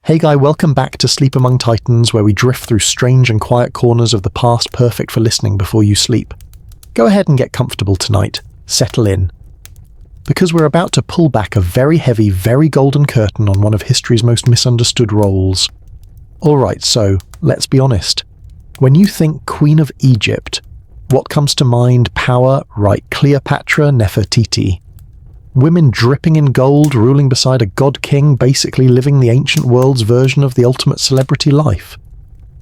Hey guy, welcome back to Sleep Among Titans, where we drift through strange and quiet corners of the past perfect for listening before you sleep. Go ahead and get comfortable tonight. Settle in. Because we're about to pull back a very heavy, very golden curtain on one of history's most misunderstood roles. Alright, so, let's be honest. When you think Queen of Egypt, what comes to mind? Power, right? Cleopatra, Nefertiti. Women dripping in gold, ruling beside a god-king, basically living the ancient world's version of the ultimate celebrity life.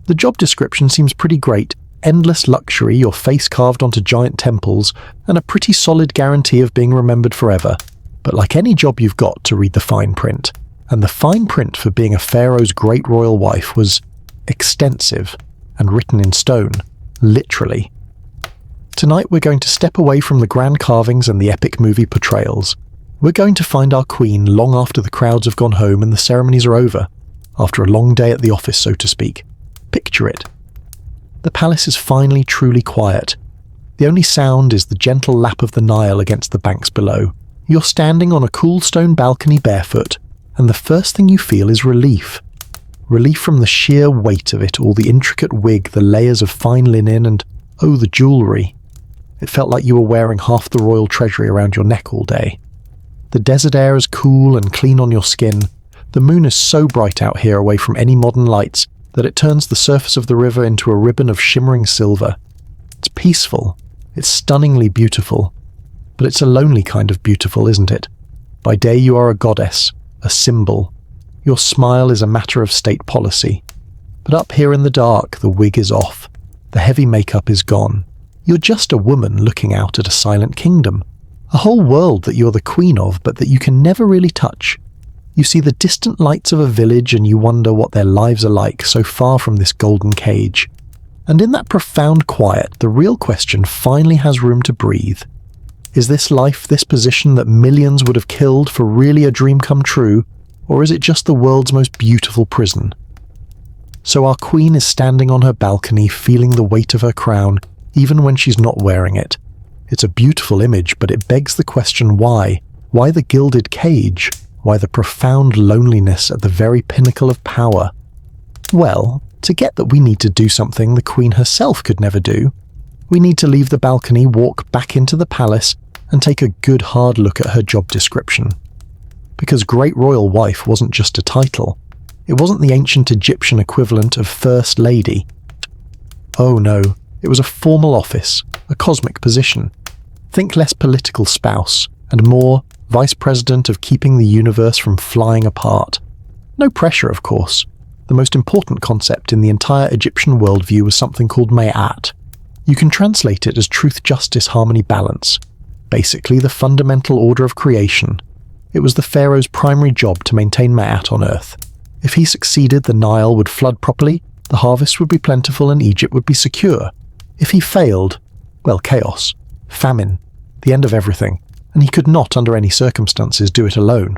The job description seems pretty great. Endless luxury, your face carved onto giant temples, and a pretty solid guarantee of being remembered forever. But like any job, you've got to read the fine print. And the fine print for being a pharaoh's great royal wife was extensive and written in stone, literally. Tonight we're going to step away from the grand carvings and the epic movie portrayals. We're going to find our queen long after the crowds have gone home and the ceremonies are over, after a long day at the office, so to speak. Picture it. The palace is finally truly quiet. The only sound is the gentle lap of the Nile against the banks below. You're standing on a cool stone balcony barefoot, and the first thing you feel is relief. Relief from the sheer weight of it all, the intricate wig, the layers of fine linen, and, oh, the jewellery. It felt like you were wearing half the royal treasury around your neck all day. The desert air is cool and clean on your skin. The moon is so bright out here away from any modern lights that it turns the surface of the river into a ribbon of shimmering silver. It's peaceful. It's stunningly beautiful. But it's a lonely kind of beautiful, isn't it? By day you are a goddess, a symbol. Your smile is a matter of state policy. But up here in the dark, the wig is off. The heavy makeup is gone. You're just a woman looking out at a silent kingdom. A whole world that you're the queen of, but that you can never really touch. You see the distant lights of a village and you wonder what their lives are like so far from this golden cage. And in that profound quiet, the real question finally has room to breathe. Is this life, this position that millions would have killed for really a dream come true, or is it just the world's most beautiful prison? So our queen is standing on her balcony, feeling the weight of her crown, even when she's not wearing it. It's a beautiful image, but it begs the question why? Why the gilded cage? Why the profound loneliness at the very pinnacle of power? Well, to get that we need to do something the queen herself could never do. We need to leave the balcony, walk back into the palace, and take a good hard look at her job description. Because Great Royal Wife wasn't just a title. It wasn't the ancient Egyptian equivalent of First Lady. Oh no. It was a formal office, a cosmic position. Think less political spouse, and more vice president of keeping the universe from flying apart. No pressure, of course. The most important concept in the entire Egyptian worldview was something called Ma'at. You can translate it as truth, justice, harmony, balance. Basically, the fundamental order of creation. It was the pharaoh's primary job to maintain Ma'at on earth. If he succeeded, the Nile would flood properly, the harvest would be plentiful, and Egypt would be secure. If he failed, well, chaos, famine, the end of everything, and he could not, under any circumstances, do it alone.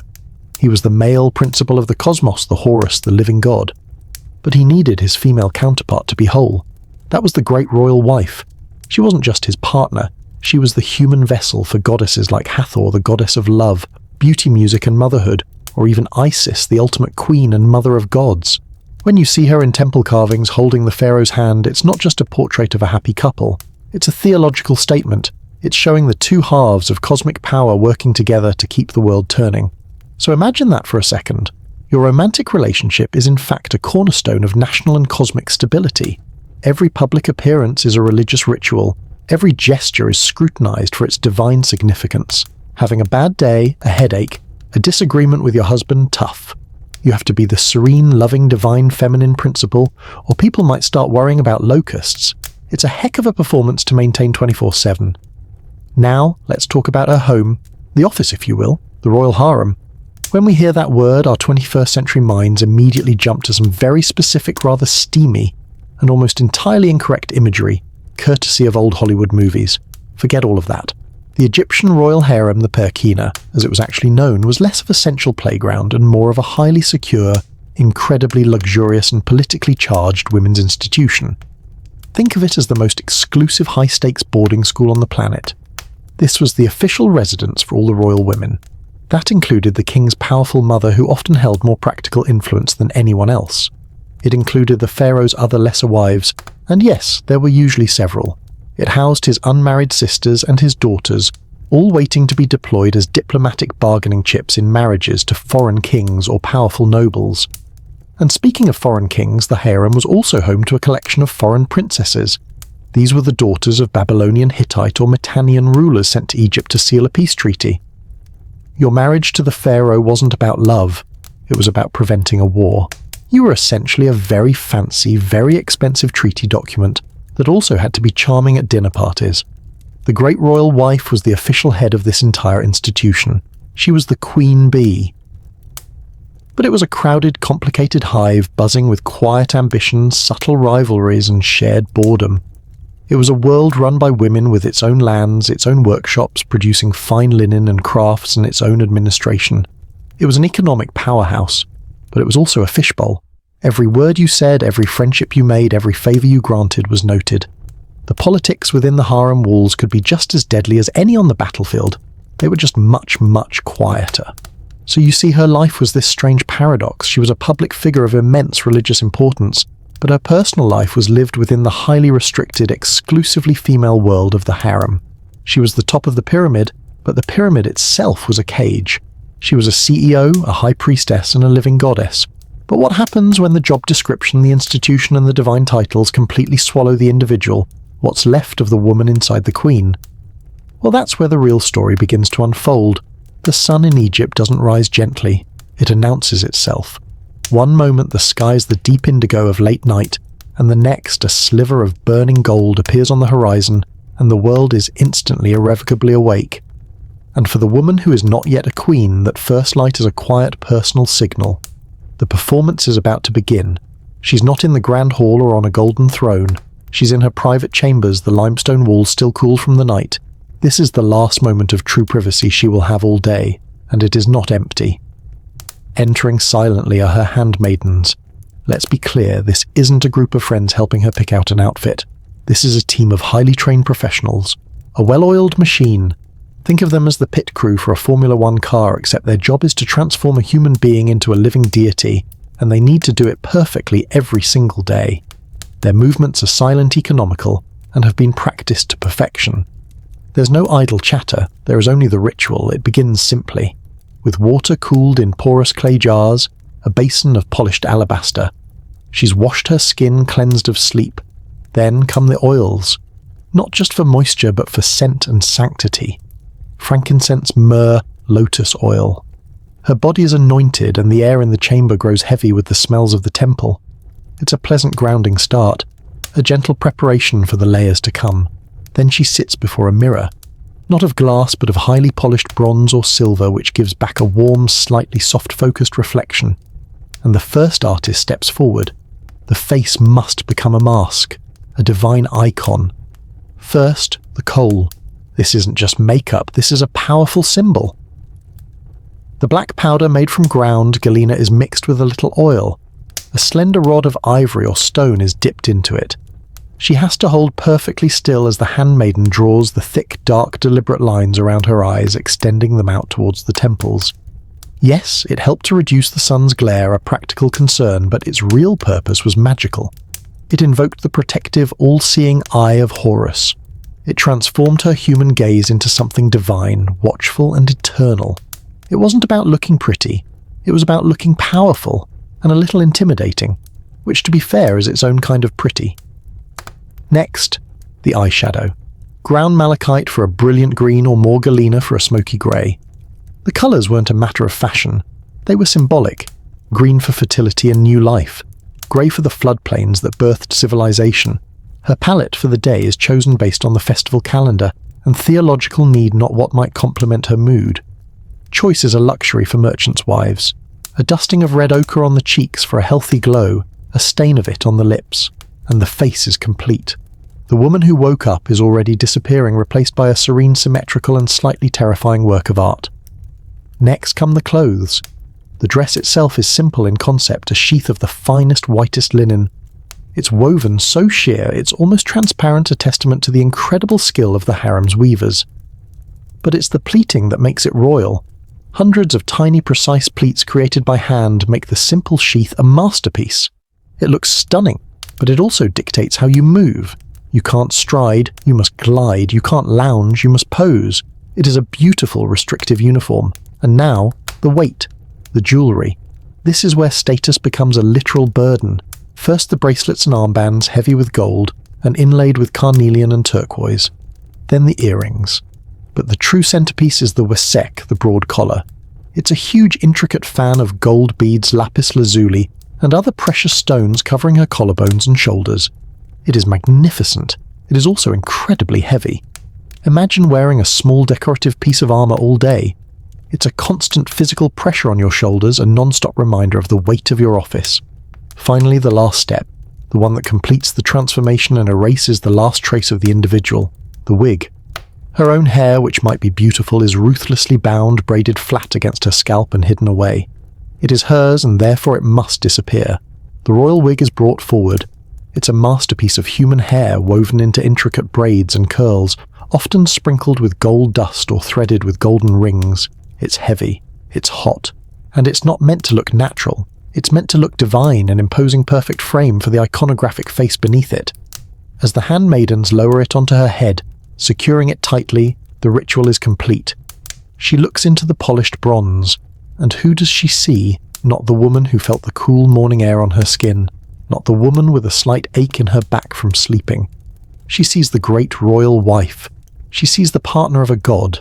He was the male principle of the cosmos, the Horus, the living god. But he needed his female counterpart to be whole. That was the great royal wife. She wasn't just his partner, she was the human vessel for goddesses like Hathor, the goddess of love, beauty, music, and motherhood, or even Isis, the ultimate queen and mother of gods. When you see her in temple carvings holding the pharaoh's hand, it's not just a portrait of a happy couple. It's a theological statement. It's showing the two halves of cosmic power working together to keep the world turning. So imagine that for a second. Your romantic relationship is in fact a cornerstone of national and cosmic stability. Every public appearance is a religious ritual. Every gesture is scrutinized for its divine significance. Having a bad day, a headache, a disagreement with your husband, tough. You have to be the serene, loving, divine feminine principle, or people might start worrying about locusts. It's a heck of a performance to maintain 24/7. Now, let's talk about her home, the office if you will, the royal harem. When we hear that word, our 21st century minds immediately jump to some very specific, rather steamy, and almost entirely incorrect imagery, courtesy of old Hollywood movies. Forget all of that. The Egyptian royal harem, the Perkina, as it was actually known, was less of a central playground and more of a highly secure, incredibly luxurious and politically charged women's institution. Think of it as the most exclusive high-stakes boarding school on the planet. This was the official residence for all the royal women. That included the king's powerful mother, who often held more practical influence than anyone else. It included the pharaoh's other lesser wives, and yes, there were usually several. It housed his unmarried sisters and his daughters, all waiting to be deployed as diplomatic bargaining chips in marriages to foreign kings or powerful nobles. And speaking of foreign kings, the harem was also home to a collection of foreign princesses. These were the daughters of Babylonian, Hittite, or Mitannian rulers sent to Egypt to seal a peace treaty. Your marriage to the pharaoh wasn't about love, it was about preventing a war. You were essentially a very fancy, very expensive treaty document that also had to be charming at dinner parties. The great royal wife was the official head of this entire institution. She was the queen bee. But it was a crowded, complicated hive buzzing with quiet ambitions, subtle rivalries, and shared boredom. It was a world run by women with its own lands, its own workshops, producing fine linen and crafts, and its own administration. It was an economic powerhouse, but it was also a fishbowl. Every word you said, every friendship you made, every favour you granted was noted. The politics within the harem walls could be just as deadly as any on the battlefield. They were just much, much quieter. So you see, her life was this strange paradox. She was a public figure of immense religious importance, but her personal life was lived within the highly restricted, exclusively female world of the harem. She was the top of the pyramid, but the pyramid itself was a cage. She was a CEO, a high priestess, and a living goddess. But what happens when the job description, the institution, and the divine titles completely swallow the individual? What's left of the woman inside the queen? Well, that's where the real story begins to unfold. The sun in Egypt doesn't rise gently. It announces itself. One moment the sky's the deep indigo of late night, and the next a sliver of burning gold appears on the horizon, and the world is instantly irrevocably awake. And for the woman who is not yet a queen, that first light is a quiet personal signal. The performance is about to begin. She's not in the grand hall or on a golden throne. She's in her private chambers, the limestone walls still cool from the night. This is the last moment of true privacy she will have all day, and it is not empty. Entering silently are her handmaidens. Let's be clear, this isn't a group of friends helping her pick out an outfit. This is a team of highly trained professionals. A well-oiled machine. Think of them as the pit crew for a Formula One car, except their job is to transform a human being into a living deity, and they need to do it perfectly every single day. Their movements are silent, economical, and have been practiced to perfection. There's no idle chatter, there is only the ritual. It begins simply, with water cooled in porous clay jars, a basin of polished alabaster. She's washed her skin, cleansed of sleep. Then come the oils, not just for moisture but for scent and sanctity. Frankincense, myrrh, lotus oil. Her body is anointed, and the air in the chamber grows heavy with the smells of the temple. It's a pleasant grounding start, a gentle preparation for the layers to come. Then she sits before a mirror, not of glass but of highly polished bronze or silver, which gives back a warm, slightly soft-focused reflection. And the first artist steps forward. The face must become a mask, a divine icon. First, the kohl. This isn't just makeup, this is a powerful symbol. The black powder made from ground galena is mixed with a little oil. A slender rod of ivory or stone is dipped into it. She has to hold perfectly still as the handmaiden draws the thick, dark, deliberate lines around her eyes, extending them out towards the temples. Yes, it helped to reduce the sun's glare, a practical concern, but its real purpose was magical. It invoked the protective, all-seeing eye of Horus. It transformed her human gaze into something divine, watchful and eternal. It wasn't about looking pretty, it was about looking powerful and a little intimidating, which, to be fair, is its own kind of pretty. Next, the eyeshadow. Ground malachite for a brilliant green or more galena for a smoky grey. The colours weren't a matter of fashion, they were symbolic. Green for fertility and new life, grey for the floodplains that birthed civilization. Her palette for the day is chosen based on the festival calendar and theological need, not what might complement her mood. Choice is a luxury for merchants' wives. A dusting of red ochre on the cheeks for a healthy glow, a stain of it on the lips, and the face is complete. The woman who woke up is already disappearing, replaced by a serene, symmetrical and slightly terrifying work of art. Next come the clothes. The dress itself is simple in concept, a sheath of the finest, whitest linen. It's woven so sheer it's almost transparent, a testament to the incredible skill of the harem's weavers. But it's the pleating that makes it royal. Hundreds of tiny precise pleats created by hand make the simple sheath a masterpiece. It looks stunning, but it also dictates how you move. You can't stride, you must glide. You can't lounge, you must pose. It is a beautiful restrictive uniform. And now, the weight, the jewellery. This is where status becomes a literal burden. First the bracelets and armbands heavy with gold and inlaid with carnelian and turquoise. Then the earrings. But the true centerpiece is the wesek, the broad collar. It's a huge intricate fan of gold beads, lapis lazuli, and other precious stones covering her collarbones and shoulders. It is magnificent. It is also incredibly heavy. Imagine wearing a small decorative piece of armor all day. It's a constant physical pressure on your shoulders, a non-stop reminder of the weight of your office. Finally, the last step, the one that completes the transformation and erases the last trace of the individual, the wig. Her own hair, which might be beautiful, is ruthlessly bound, braided flat against her scalp and hidden away. It is hers, and therefore it must disappear. The royal wig is brought forward. It's a masterpiece of human hair woven into intricate braids and curls, often sprinkled with gold dust or threaded with golden rings. It's heavy, it's hot, and it's not meant to look natural. It's meant to look divine, an imposing perfect frame for the iconographic face beneath it. As the handmaidens lower it onto her head, securing it tightly, the ritual is complete. She looks into the polished bronze, and who does she see? Not the woman who felt the cool morning air on her skin, not the woman with a slight ache in her back from sleeping. She sees the great royal wife. She sees the partner of a god,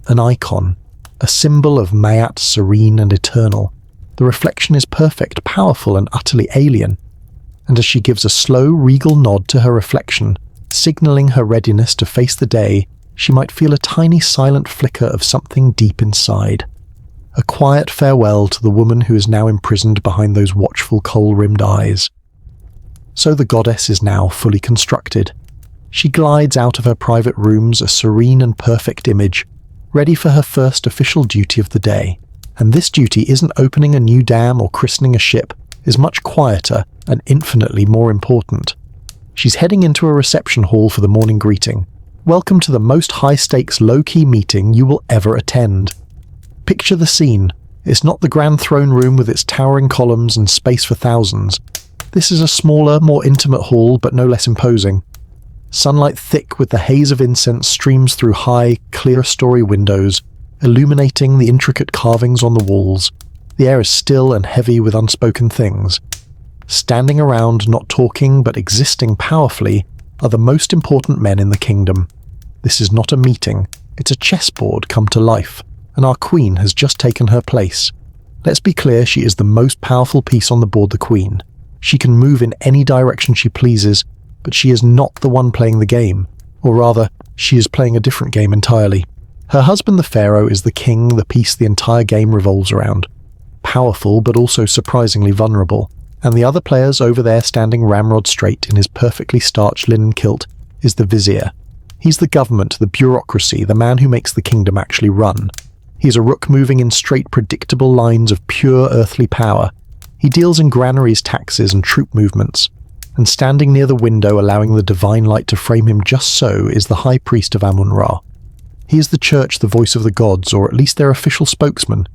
an icon, a symbol of Mayat, serene and eternal. The reflection is perfect, powerful and utterly alien. And as she gives a slow, regal nod to her reflection, signalling her readiness to face the day, she might feel a tiny silent flicker of something deep inside. A quiet farewell to the woman who is now imprisoned behind those watchful kohl-rimmed eyes. So the goddess is now fully constructed. She glides out of her private rooms, a serene and perfect image, ready for her first official duty of the day. And this duty isn't opening a new dam or christening a ship, is much quieter and infinitely more important. She's heading into a reception hall for the morning greeting. Welcome to the most high-stakes, low-key meeting you will ever attend. Picture the scene. It's not the grand throne room with its towering columns and space for thousands. This is a smaller, more intimate hall, but no less imposing. Sunlight thick with the haze of incense streams through high, clear-story windows, illuminating the intricate carvings on the walls. The air is still and heavy with unspoken things. Standing around, not talking but existing powerfully, are the most important men in the kingdom. This is not a meeting, it's a chessboard come to life, and our queen has just taken her place. Let's be clear, she is the most powerful piece on the board, the queen. She can move in any direction she pleases, but she is not the one playing the game. Or rather, she is playing a different game entirely. Her husband, the pharaoh, is the king, the piece the entire game revolves around. Powerful, but also surprisingly vulnerable. And the other players over there standing ramrod straight in his perfectly starched linen kilt is the vizier. He's the government, the bureaucracy, the man who makes the kingdom actually run. He's a rook moving in straight, predictable lines of pure earthly power. He deals in granaries, taxes, and troop movements. And standing near the window, allowing the divine light to frame him just so, is the high priest of Amun-Ra. He is the church, the voice of the gods, or at least their official spokesman.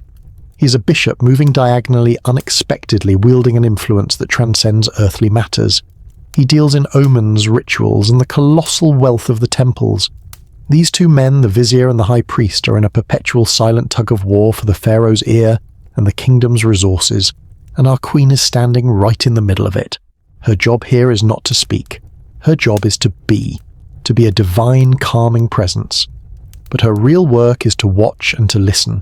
He is a bishop moving diagonally, unexpectedly, wielding an influence that transcends earthly matters. He deals in omens, rituals, and the colossal wealth of the temples. These two men, the vizier and the high priest, are in a perpetual silent tug-of-war for the pharaoh's ear and the kingdom's resources, and our queen is standing right in the middle of it. Her job here is not to speak. Her job is to be a divine, calming presence. But her real work is to watch and to listen.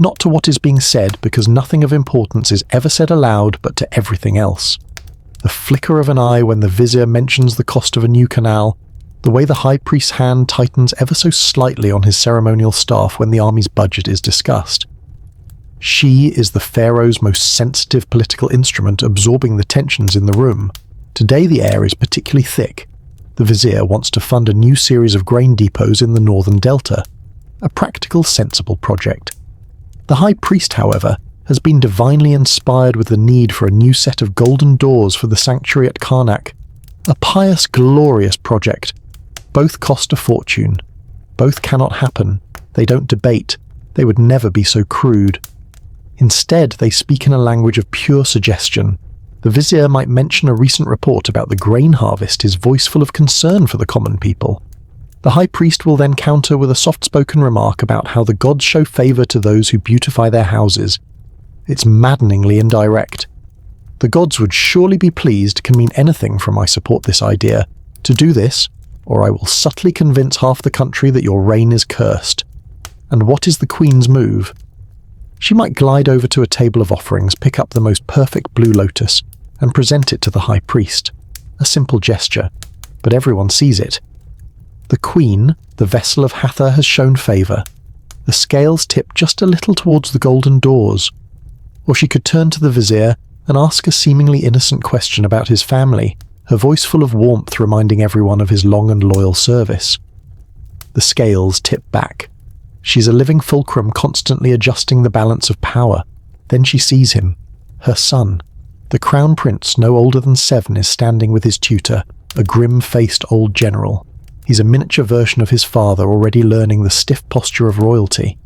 Not to what is being said, because nothing of importance is ever said aloud, but to everything else. The flicker of an eye when the vizier mentions the cost of a new canal, the way the high priest's hand tightens ever so slightly on his ceremonial staff when the army's budget is discussed. She is the pharaoh's most sensitive political instrument, absorbing the tensions in the room. Today the air is particularly thick. The vizier wants to fund a new series of grain depots in the northern delta. A practical, sensible project. The high priest, however, has been divinely inspired with the need for a new set of golden doors for the sanctuary at Karnak. A pious, glorious project. Both cost a fortune. Both cannot happen. They don't debate. They would never be so crude. Instead, they speak in a language of pure suggestion. The vizier might mention a recent report about the grain harvest, his voice full of concern for the common people. The high priest will then counter with a soft-spoken remark about how the gods show favor to those who beautify their houses. It's maddeningly indirect. The gods would surely be pleased can mean anything from "I support this idea." To do this, or I will subtly convince half the country that your reign is cursed. And what is the queen's move? She might glide over to a table of offerings, pick up the most perfect blue lotus, and present it to the high priest. A simple gesture, but everyone sees it. The queen, the vessel of Hathor, has shown favour. The scales tip just a little towards the golden doors. Or she could turn to the vizier and ask a seemingly innocent question about his family, her voice full of warmth reminding everyone of his long and loyal service. The scales tip back. She's a living fulcrum constantly adjusting the balance of power. Then she sees him, her son. The crown prince, no older than 7, is standing with his tutor, a grim-faced old general. He's a miniature version of his father, already learning the stiff posture of royalty.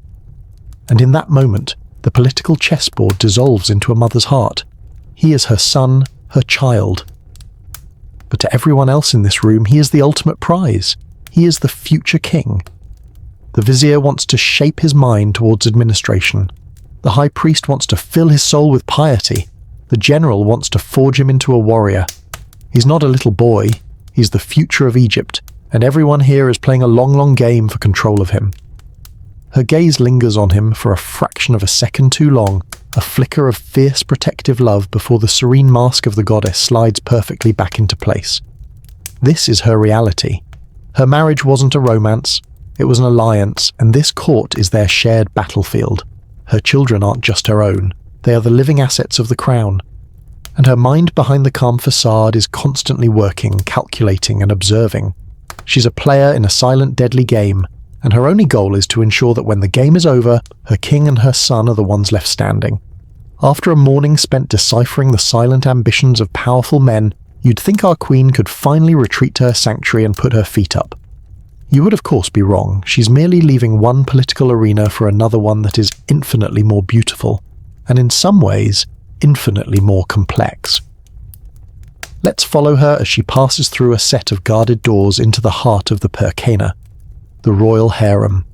And in that moment, the political chessboard dissolves into a mother's heart. He is her son, her child. But to everyone else in this room, he is the ultimate prize. He is the future king. The vizier wants to shape his mind towards administration. The high priest wants to fill his soul with piety. The general wants to forge him into a warrior. He's not a little boy. He's the future of Egypt, and everyone here is playing a long game for control of him. Her gaze lingers on him for a fraction of a second too long, a flicker of fierce protective love before the serene mask of the goddess slides perfectly back into place. This is her reality. Her marriage wasn't a romance, it was an alliance, and this court is their shared battlefield. Her children aren't just her own, they are the living assets of the crown. And her mind behind the calm facade is constantly working, calculating and observing. She's a player in a silent, deadly game, and her only goal is to ensure that when the game is over, her king and her son are the ones left standing. After a morning spent deciphering the silent ambitions of powerful men, you'd think our queen could finally retreat to her sanctuary and put her feet up. You would of course be wrong. She's merely leaving one political arena for another one that is infinitely more beautiful, and in some ways, infinitely more complex. Let's follow her as she passes through a set of guarded doors into the heart of the Perkana, the royal harem.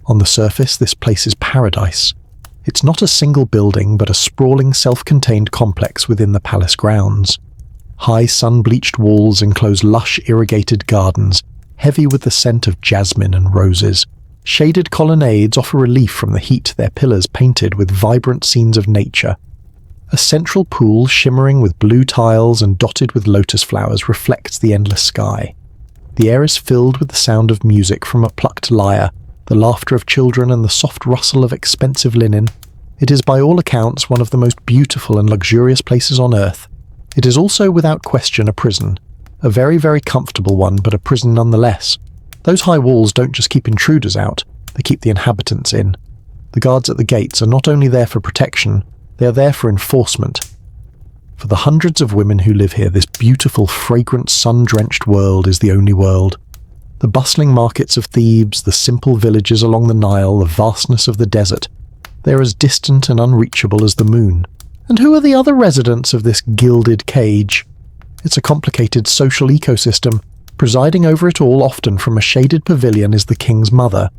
On the surface, this place is paradise. It's not a single building, but a sprawling, self-contained complex within the palace grounds. High sun-bleached walls enclose lush, irrigated gardens, heavy with the scent of jasmine and roses. Shaded colonnades offer relief from the heat, their pillars painted with vibrant scenes of nature. A central pool shimmering with blue tiles and dotted with lotus flowers reflects the endless sky. The air is filled with the sound of music from a plucked lyre, the laughter of children and the soft rustle of expensive linen. It is by all accounts one of the most beautiful and luxurious places on earth. It is also without question a prison. A very comfortable one, but a prison nonetheless. Those high walls don't just keep intruders out, they keep the inhabitants in. The guards at the gates are not only there for protection, they are there for enforcement. For the hundreds of women who live here, this beautiful, fragrant, sun-drenched world is the only world. The bustling markets of Thebes, the simple villages along the Nile, the vastness of the desert, they are as distant and unreachable as the moon. And who are the other residents of this gilded cage? It's a complicated social ecosystem. Presiding over it all, often from a shaded pavilion, is the king's mother,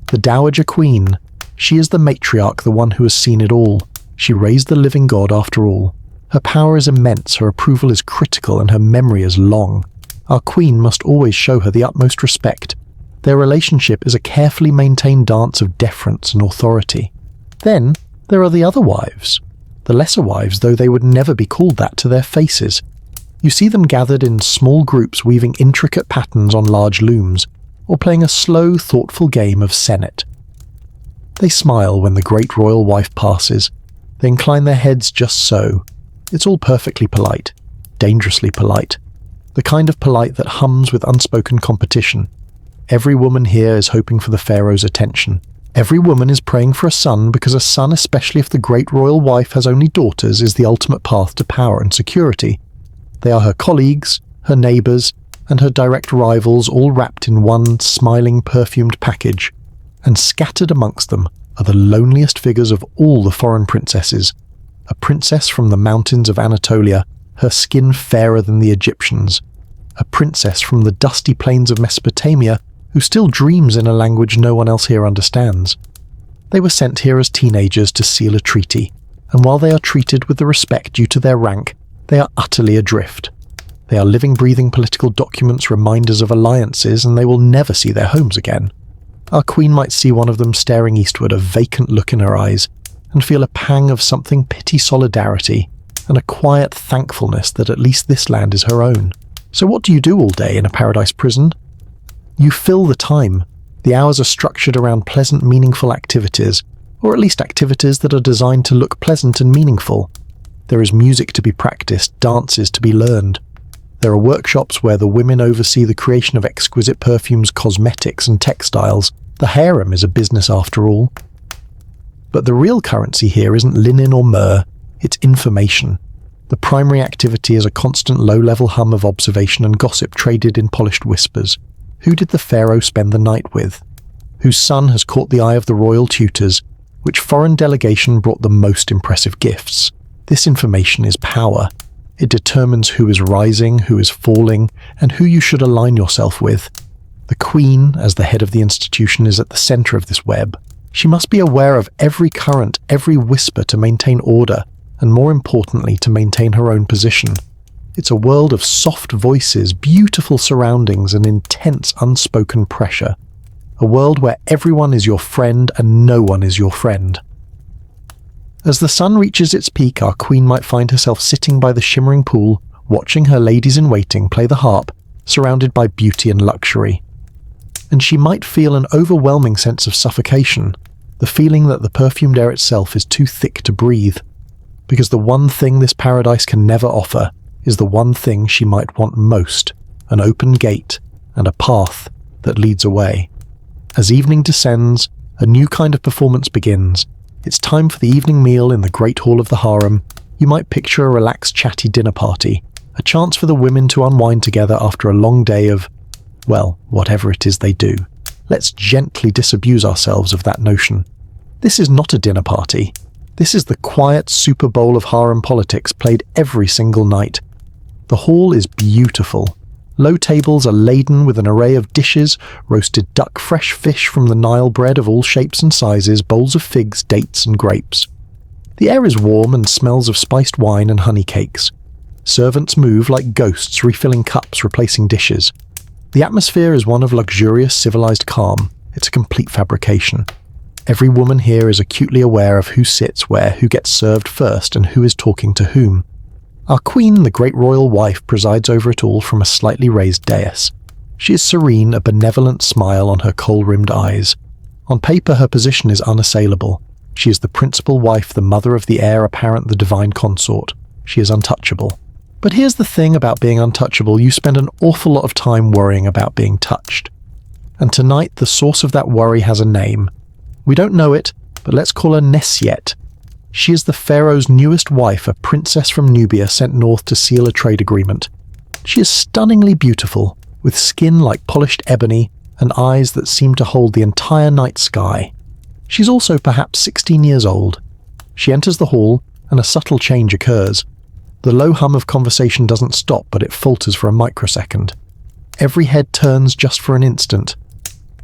the dowager queen. She is the matriarch, the one who has seen it all. She raised the living god after all. Her power is immense, her approval is critical, and her memory is long. Our queen must always show her the utmost respect. Their relationship is a carefully maintained dance of deference and authority. Then there are the other wives. The lesser wives, though they would never be called that to their faces. You see them gathered in small groups weaving intricate patterns on large looms, or playing a slow, thoughtful game of senet. They smile when the great royal wife passes. They incline their heads just so. It's all perfectly polite, dangerously polite. The kind of polite that hums with unspoken competition. Every woman here is hoping for the pharaoh's attention. Every woman is praying for a son, because a son, especially if the great royal wife has only daughters, is the ultimate path to power and security. They are her colleagues, her neighbours, and her direct rivals, all wrapped in one smiling, perfumed package. And scattered amongst them are the loneliest figures of all the foreign princesses. A princess from the mountains of Anatolia, her skin fairer than the Egyptians. A princess from the dusty plains of Mesopotamia, who still dreams in a language no one else here understands. They were sent here as teenagers to seal a treaty, and while they are treated with the respect due to their rank, they are utterly adrift. They are living, breathing political documents, reminders of alliances, and they will never see their homes again. Our queen might see one of them staring eastward, a vacant look in her eyes, and feel a pang of something pity solidarity, and a quiet thankfulness that at least this land is her own. So what do you do all day in a paradise prison? You fill the time. The hours are structured around pleasant, meaningful activities, or at least activities that are designed to look pleasant and meaningful. There is music to be practiced, dances to be learned. There are workshops where the women oversee the creation of exquisite perfumes, cosmetics, and textiles. The harem is a business after all. But the real currency here isn't linen or myrrh, it's information. The primary activity is a constant low-level hum of observation and gossip traded in polished whispers. Who did the pharaoh spend the night with? Whose son has caught the eye of the royal tutors? Which foreign delegation brought the most impressive gifts? This information is power. It determines who is rising, who is falling, and who you should align yourself with. The queen, as the head of the institution, is at the center of this web. She must be aware of every current, every whisper to maintain order, and more importantly, to maintain her own position. It's a world of soft voices, beautiful surroundings, and intense unspoken pressure. A world where everyone is your friend and no one is your friend. As the sun reaches its peak, our queen might find herself sitting by the shimmering pool, watching her ladies-in-waiting play the harp, surrounded by beauty and luxury. And she might feel an overwhelming sense of suffocation, the feeling that the perfumed air itself is too thick to breathe. Because the one thing this paradise can never offer is the one thing she might want most, an open gate and a path that leads away. As evening descends, a new kind of performance begins. It's time for the evening meal in the great hall of the harem. You might picture a relaxed, chatty dinner party, a chance for the women to unwind together after a long day of, well, whatever it is they do. Let's gently disabuse ourselves of that notion. This is not a dinner party. This is the quiet Super Bowl of harem politics played every single night. The hall is beautiful. Low tables are laden with an array of dishes, roasted duck, fresh fish from the Nile, bread of all shapes and sizes, bowls of figs, dates and grapes. The air is warm and smells of spiced wine and honey cakes. Servants move like ghosts, refilling cups, replacing dishes. The atmosphere is one of luxurious, civilized calm. It's a complete fabrication. Every woman here is acutely aware of who sits where, who gets served first, and who is talking to whom. Our queen, the great royal wife, presides over it all from a slightly raised dais. She is serene, a benevolent smile on her kohl-rimmed eyes. On paper, her position is unassailable. She is the principal wife, the mother of the heir apparent, the divine consort. She is untouchable. But here's the thing about being untouchable: you spend an awful lot of time worrying about being touched. And tonight, the source of that worry has a name. We don't know it, but let's call her Nessiet. She is the pharaoh's newest wife, a princess from Nubia sent north to seal a trade agreement. She is stunningly beautiful, with skin like polished ebony and eyes that seem to hold the entire night sky. She's also perhaps 16 years old. She enters the hall, and a subtle change occurs. The low hum of conversation doesn't stop, but it falters for a microsecond. Every head turns just for an instant.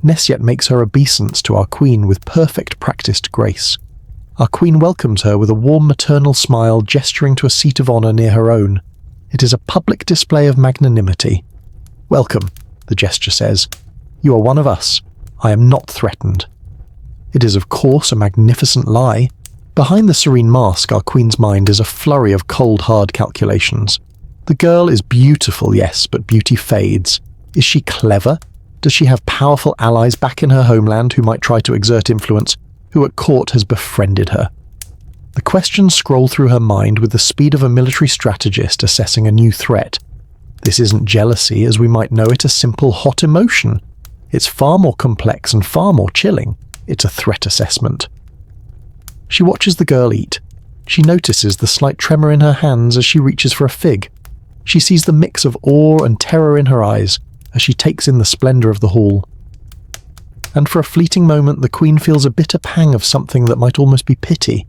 Nessiet makes her obeisance to our queen with perfect practiced grace. Our queen welcomes her with a warm maternal smile, gesturing to a seat of honor near her own. It is a public display of magnanimity. "Welcome," the gesture says. "You are one of us. I am not threatened." It is of course a magnificent lie. Behind the serene mask, our queen's mind is a flurry of cold, hard calculations. The girl is beautiful, yes, but beauty fades. Is she clever? Does she have powerful allies back in her homeland who might try to exert influence? Who at court has befriended her? The questions scroll through her mind with the speed of a military strategist assessing a new threat. This isn't jealousy as we might know it, a simple hot emotion. It's far more complex and far more chilling. It's a threat assessment. She watches the girl eat. She notices the slight tremor in her hands as she reaches for a fig. She sees the mix of awe and terror in her eyes as she takes in the splendor of the hall. and for a fleeting moment the queen feels a bitter pang of something that might almost be pity.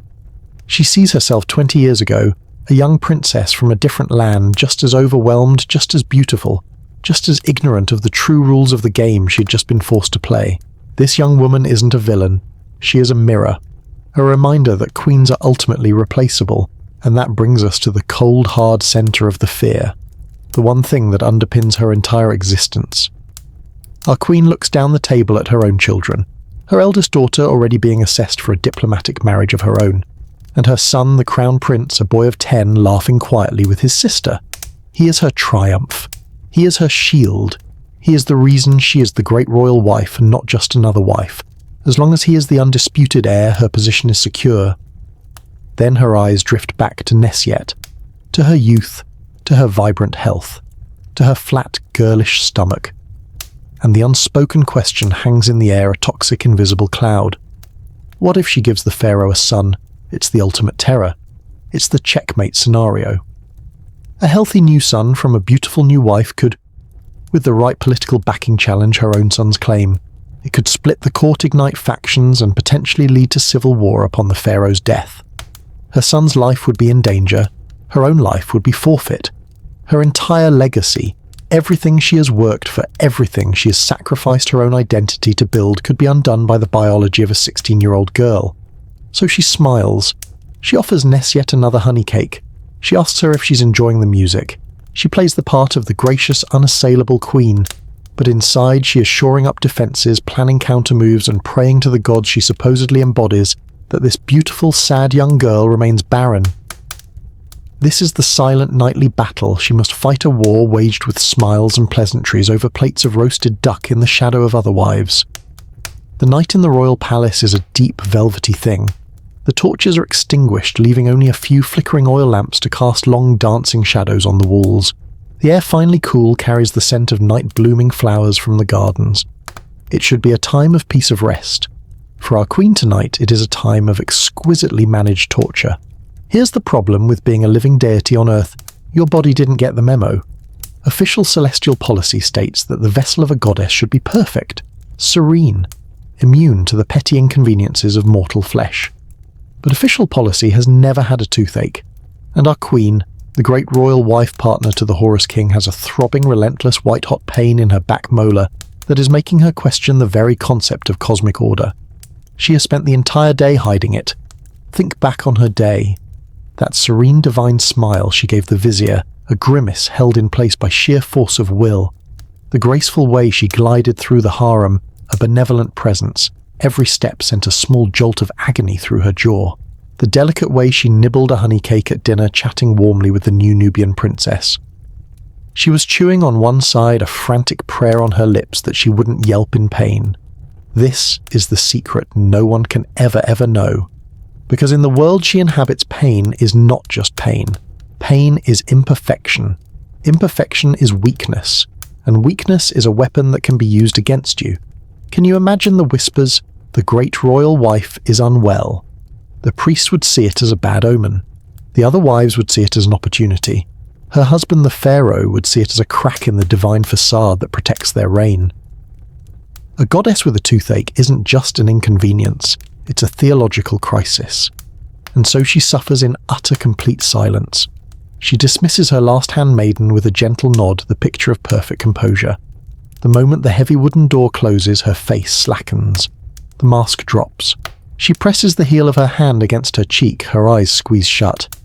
She sees herself 20 years ago, a young princess from a different land, just as overwhelmed, just as beautiful, just as ignorant of the true rules of the game she'd just been forced to play. This young woman isn't a villain. She is a mirror, a reminder that queens are ultimately replaceable, and that brings us to the cold, hard center of the fear, the one thing that underpins her entire existence. Our queen looks down the table at her own children, her eldest daughter already being assessed for a diplomatic marriage of her own, and her son, the crown prince, a boy of 10, laughing quietly with his sister. He is her triumph. He is her shield. He is the reason she is the great royal wife and not just another wife. As long as he is the undisputed heir, her position is secure. Then her eyes drift back to Nessiet, to her youth, to her vibrant health, to her flat, girlish stomach. And the unspoken question hangs in the air, a toxic, invisible cloud. What if she gives the pharaoh a son? It's the ultimate terror. It's the checkmate scenario. A healthy new son from a beautiful new wife could, with the right political backing, challenge her own son's claim. It could split the court, ignite factions, and potentially lead to civil war upon the pharaoh's death. Her son's life would be in danger. Her own life would be forfeit. Her entire legacy, everything she has worked for, everything she has sacrificed her own identity to build, could be undone by the biology of a 16-year-old girl. So she smiles. She offers Nessiet another honey cake. She asks her if she's enjoying the music. She plays the part of the gracious, unassailable queen, but inside she is shoring up defenses, planning counter-moves, and praying to the gods she supposedly embodies that this beautiful, sad young girl remains barren. This is the silent nightly battle. She must fight a war waged with smiles and pleasantries over plates of roasted duck in the shadow of other wives. The night in the royal palace is a deep, velvety thing. The torches are extinguished, leaving only a few flickering oil lamps to cast long dancing shadows on the walls. The air, finely cool, carries the scent of night-blooming flowers from the gardens. It should be a time of peace, of rest. For our queen tonight, it is a time of exquisitely managed torture. Here's the problem with being a living deity on Earth. Your body didn't get the memo. Official celestial policy states that the vessel of a goddess should be perfect, serene, immune to the petty inconveniences of mortal flesh. But official policy has never had a toothache, and our queen, the great royal wife partner to the Horus King, has a throbbing, relentless, white-hot pain in her back molar that is making her question the very concept of cosmic order. She has spent the entire day hiding it. Think back on her day. That serene, divine smile she gave the vizier, a grimace held in place by sheer force of will. The graceful way she glided through the harem, a benevolent presence. Every step sent a small jolt of agony through her jaw. The delicate way she nibbled a honey cake at dinner, chatting warmly with the new Nubian princess. She was chewing on one side, a frantic prayer on her lips that she wouldn't yelp in pain. This is the secret no one can ever know. Because in the world she inhabits, pain is not just pain. Pain is imperfection. Imperfection is weakness. And weakness is a weapon that can be used against you. Can you imagine the whispers, "The great royal wife is unwell"? The priests would see it as a bad omen. The other wives would see it as an opportunity. Her husband, the pharaoh, would see it as a crack in the divine facade that protects their reign. A goddess with a toothache isn't just an inconvenience, it's a theological crisis. And so she suffers in utter, complete silence. She dismisses her last handmaiden with a gentle nod, the picture of perfect composure. The moment the heavy wooden door closes, her face slackens. The mask drops. She presses the heel of her hand against her cheek, her eyes squeeze shut.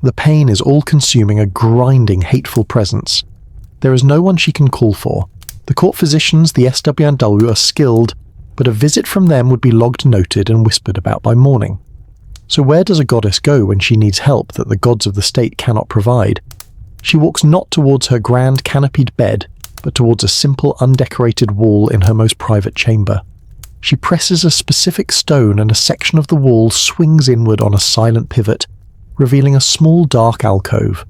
The pain is all-consuming, a grinding, hateful presence. There is no one she can call for. The court physicians, the SWNW, are skilled, but a visit from them would be logged, noted, and whispered about by morning. So where does a goddess go when she needs help that the gods of the state cannot provide? She walks not towards her grand canopied bed, but towards a simple, undecorated wall in her most private chamber. She presses a specific stone and a section of the wall swings inward on a silent pivot, revealing a small dark alcove.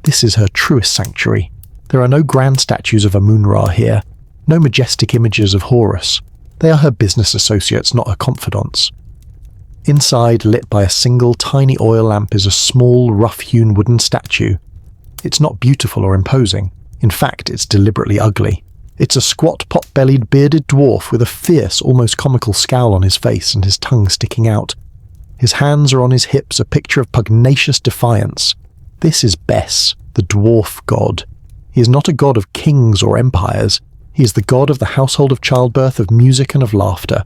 This is her truest sanctuary. There are no grand statues of Amun-Ra here, no majestic images of Horus. They are her business associates, not her confidants. Inside, lit by a single tiny oil lamp, is a small, rough-hewn wooden statue. It's not beautiful or imposing. In fact, it's deliberately ugly. It's a squat, pot-bellied, bearded dwarf with a fierce, almost comical scowl on his face and his tongue sticking out. His hands are on his hips, a picture of pugnacious defiance. This is Bes, the dwarf god. He is not a god of kings or empires. He is the god of the household of childbirth, of music and of laughter.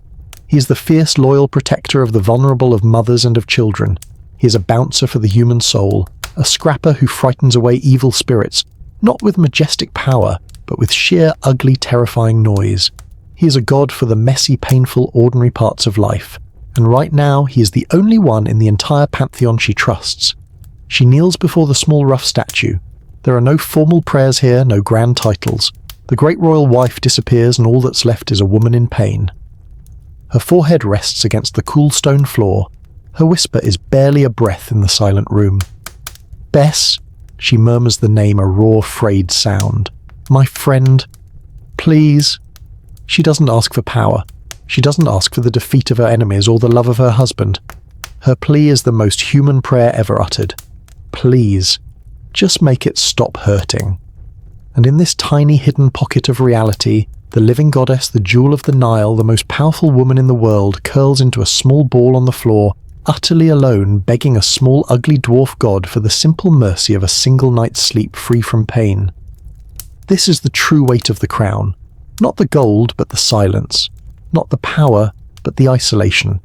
He is the fierce, loyal protector of the vulnerable, of mothers and of children. He is a bouncer for the human soul, a scrapper who frightens away evil spirits, not with majestic power, but with sheer, ugly, terrifying noise. He is a god for the messy, painful, ordinary parts of life, and right now he is the only one in the entire pantheon she trusts. She kneels before the small rough statue. There are no formal prayers here, no grand titles. The great royal wife disappears and all that's left is a woman in pain. Her forehead rests against the cool stone floor. Her whisper is barely a breath in the silent room. Bes, she murmurs the name, a raw, frayed sound. My friend, please. She doesn't ask for power. She doesn't ask for the defeat of her enemies or the love of her husband. Her plea is the most human prayer ever uttered. Please, just make it stop hurting. And in this tiny hidden pocket of reality, the living goddess, the jewel of the Nile, the most powerful woman in the world, curls into a small ball on the floor, utterly alone, begging a small ugly dwarf god for the simple mercy of a single night's sleep free from pain. This is the true weight of the crown. Not the gold, but the silence. Not the power, but the isolation.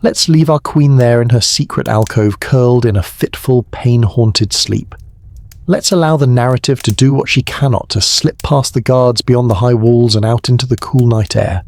Let's leave our queen there in her secret alcove, curled in a fitful, pain-haunted sleep. Let's allow the narrative to do what she cannot, to slip past the guards beyond the high walls and out into the cool night air.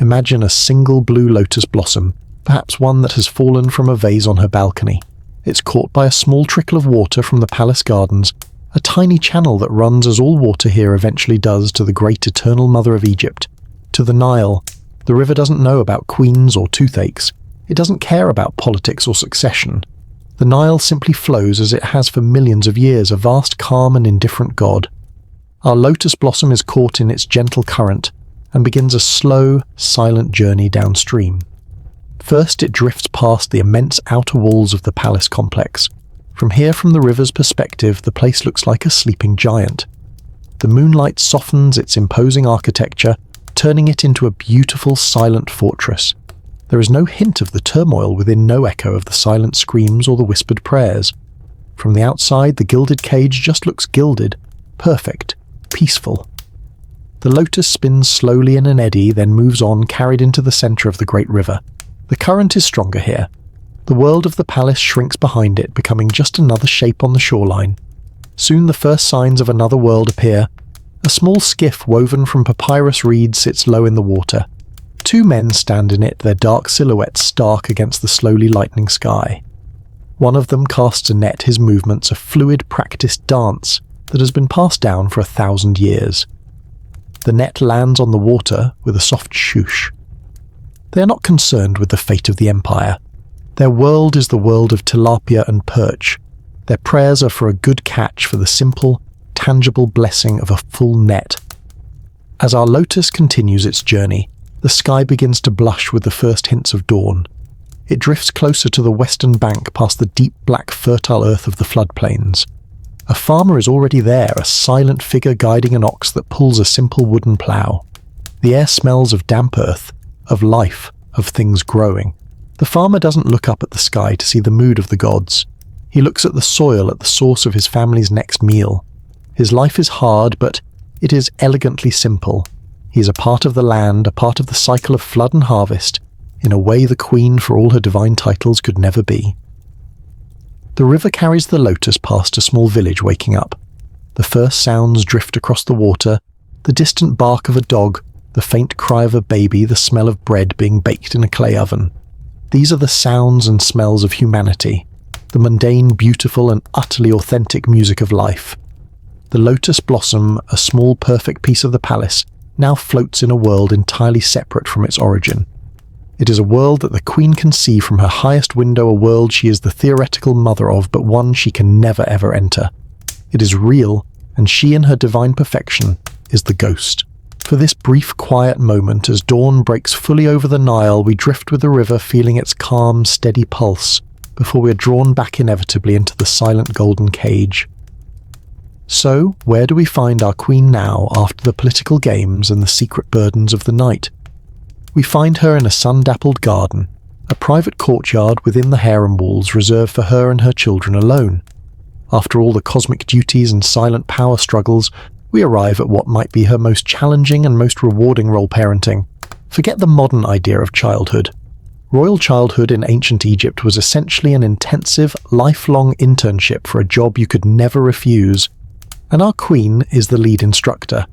Imagine a single blue lotus blossom, perhaps one that has fallen from a vase on her balcony. It's caught by a small trickle of water from the palace gardens, a tiny channel that runs as all water here eventually does to the great eternal mother of Egypt, to the Nile. The river doesn't know about queens or toothaches. It doesn't care about politics or succession. The Nile simply flows as it has for millions of years, a vast, calm and indifferent god. Our lotus blossom is caught in its gentle current and begins a slow, silent journey downstream. First it drifts past the immense outer walls of the palace complex. From here, from the river's perspective, the place looks like a sleeping giant. The moonlight softens its imposing architecture, turning it into a beautiful, silent fortress. There is no hint of the turmoil within, no echo of the silent screams or the whispered prayers. From the outside, the gilded cage just looks gilded, perfect, peaceful. The lotus spins slowly in an eddy, then moves on, carried into the center of the great river. The current is stronger here. The world of the palace shrinks behind it, becoming just another shape on the shoreline. Soon the first signs of another world appear. A small skiff woven from papyrus reeds sits low in the water. Two men stand in it, their dark silhouettes stark against the slowly lightening sky. One of them casts a net, his movements a fluid, practiced dance that has been passed down for 1,000 years. The net lands on the water with a soft shoosh. They are not concerned with the fate of the empire. Their world is the world of tilapia and perch. Their prayers are for a good catch, for the simple, tangible blessing of a full net. As our lotus continues its journey, the sky begins to blush with the first hints of dawn. It drifts closer to the western bank, past the deep black fertile earth of the floodplains. A farmer is already there, a silent figure guiding an ox that pulls a simple wooden plough. The air smells of damp earth, of life, of things growing. The farmer doesn't look up at the sky to see the mood of the gods. He looks at the soil, at the source of his family's next meal. His life is hard, but it is elegantly simple. He is a part of the land, a part of the cycle of flood and harvest, in a way the queen, for all her divine titles, could never be. The river carries the lotus past a small village waking up. The first sounds drift across the water, the distant bark of a dog, the faint cry of a baby, the smell of bread being baked in a clay oven. These are the sounds and smells of humanity, the mundane, beautiful and utterly authentic music of life. The lotus blossom, a small perfect piece of the palace, now floats in a world entirely separate from its origin. It is a world that the queen can see from her highest window, a world she is the theoretical mother of, but one she can never ever enter. It is real, and she in her divine perfection is the ghost. For this brief, quiet moment, as dawn breaks fully over the Nile, we drift with the river, feeling its calm, steady pulse, before we are drawn back inevitably into the silent golden cage. So, where do we find our queen now after the political games and the secret burdens of the night? We find her in a sun-dappled garden, a private courtyard within the harem walls reserved for her and her children alone. After all the cosmic duties and silent power struggles, we arrive at what might be her most challenging and most rewarding role parenting. Forget the modern idea of childhood. Royal childhood in ancient Egypt was essentially an intensive, lifelong internship for a job you could never refuse. And our queen is the lead instructor.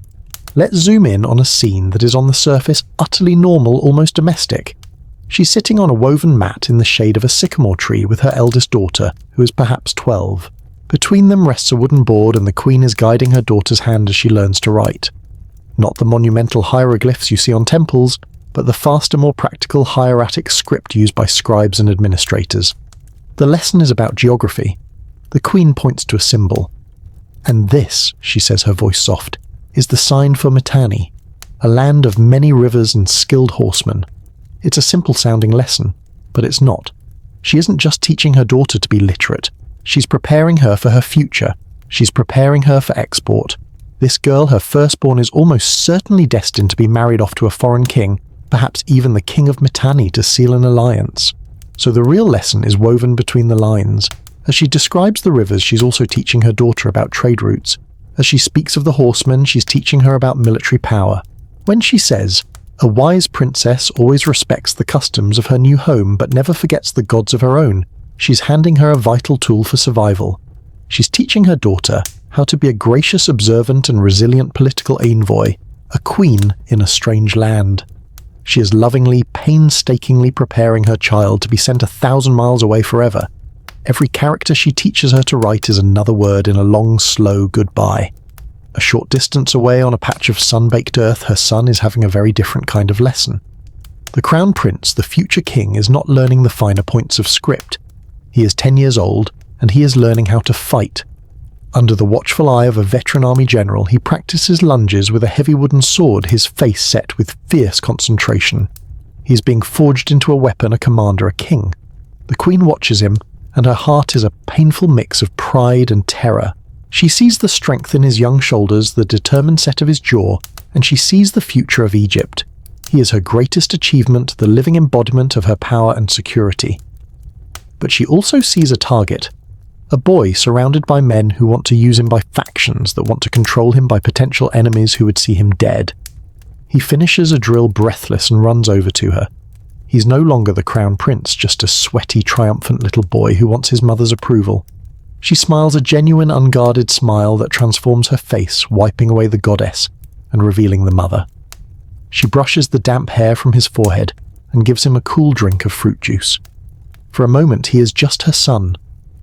Let's zoom in on a scene that is on the surface utterly normal, almost domestic. She's sitting on a woven mat in the shade of a sycamore tree with her eldest daughter, who is perhaps 12. Between them rests a wooden board and the queen is guiding her daughter's hand as she learns to write. Not the monumental hieroglyphs you see on temples, but the faster, more practical hieratic script used by scribes and administrators. The lesson is about geography. The queen points to a symbol. And this, she says, her voice soft, is the sign for Mitanni, a land of many rivers and skilled horsemen. It's a simple-sounding lesson, but it's not. She isn't just teaching her daughter to be literate. She's preparing her for her future. She's preparing her for export. This girl, her firstborn, is almost certainly destined to be married off to a foreign king, perhaps even the king of Mitanni, to seal an alliance. So the real lesson is woven between the lines. As she describes the rivers, she's also teaching her daughter about trade routes. As she speaks of the horsemen, she's teaching her about military power. When she says, "A wise princess always respects the customs of her new home but never forgets the gods of her own," she's handing her a vital tool for survival. She's teaching her daughter how to be a gracious, observant and resilient political envoy, a queen in a strange land. She is lovingly, painstakingly preparing her child to be sent 1,000 miles away forever. Every character she teaches her to write is another word in a long, slow goodbye. A short distance away on a patch of sun-baked earth, her son is having a very different kind of lesson. The crown prince, the future king, is not learning the finer points of script. He is 10 years old, and he is learning how to fight. Under the watchful eye of a veteran army general, he practices lunges with a heavy wooden sword, his face set with fierce concentration. He is being forged into a weapon, a commander, a king. The queen watches him, and her heart is a painful mix of pride and terror. She sees the strength in his young shoulders, the determined set of his jaw, and she sees the future of Egypt. He is her greatest achievement, the living embodiment of her power and security. But she also sees a target, a boy surrounded by men who want to use him, by factions that want to control him, by potential enemies who would see him dead. He finishes a drill breathless and runs over to her. He's no longer the crown prince, just a sweaty, triumphant little boy who wants his mother's approval. She smiles a genuine, unguarded smile that transforms her face, wiping away the goddess and revealing the mother. She brushes the damp hair from his forehead and gives him a cool drink of fruit juice. For a moment, he is just her son.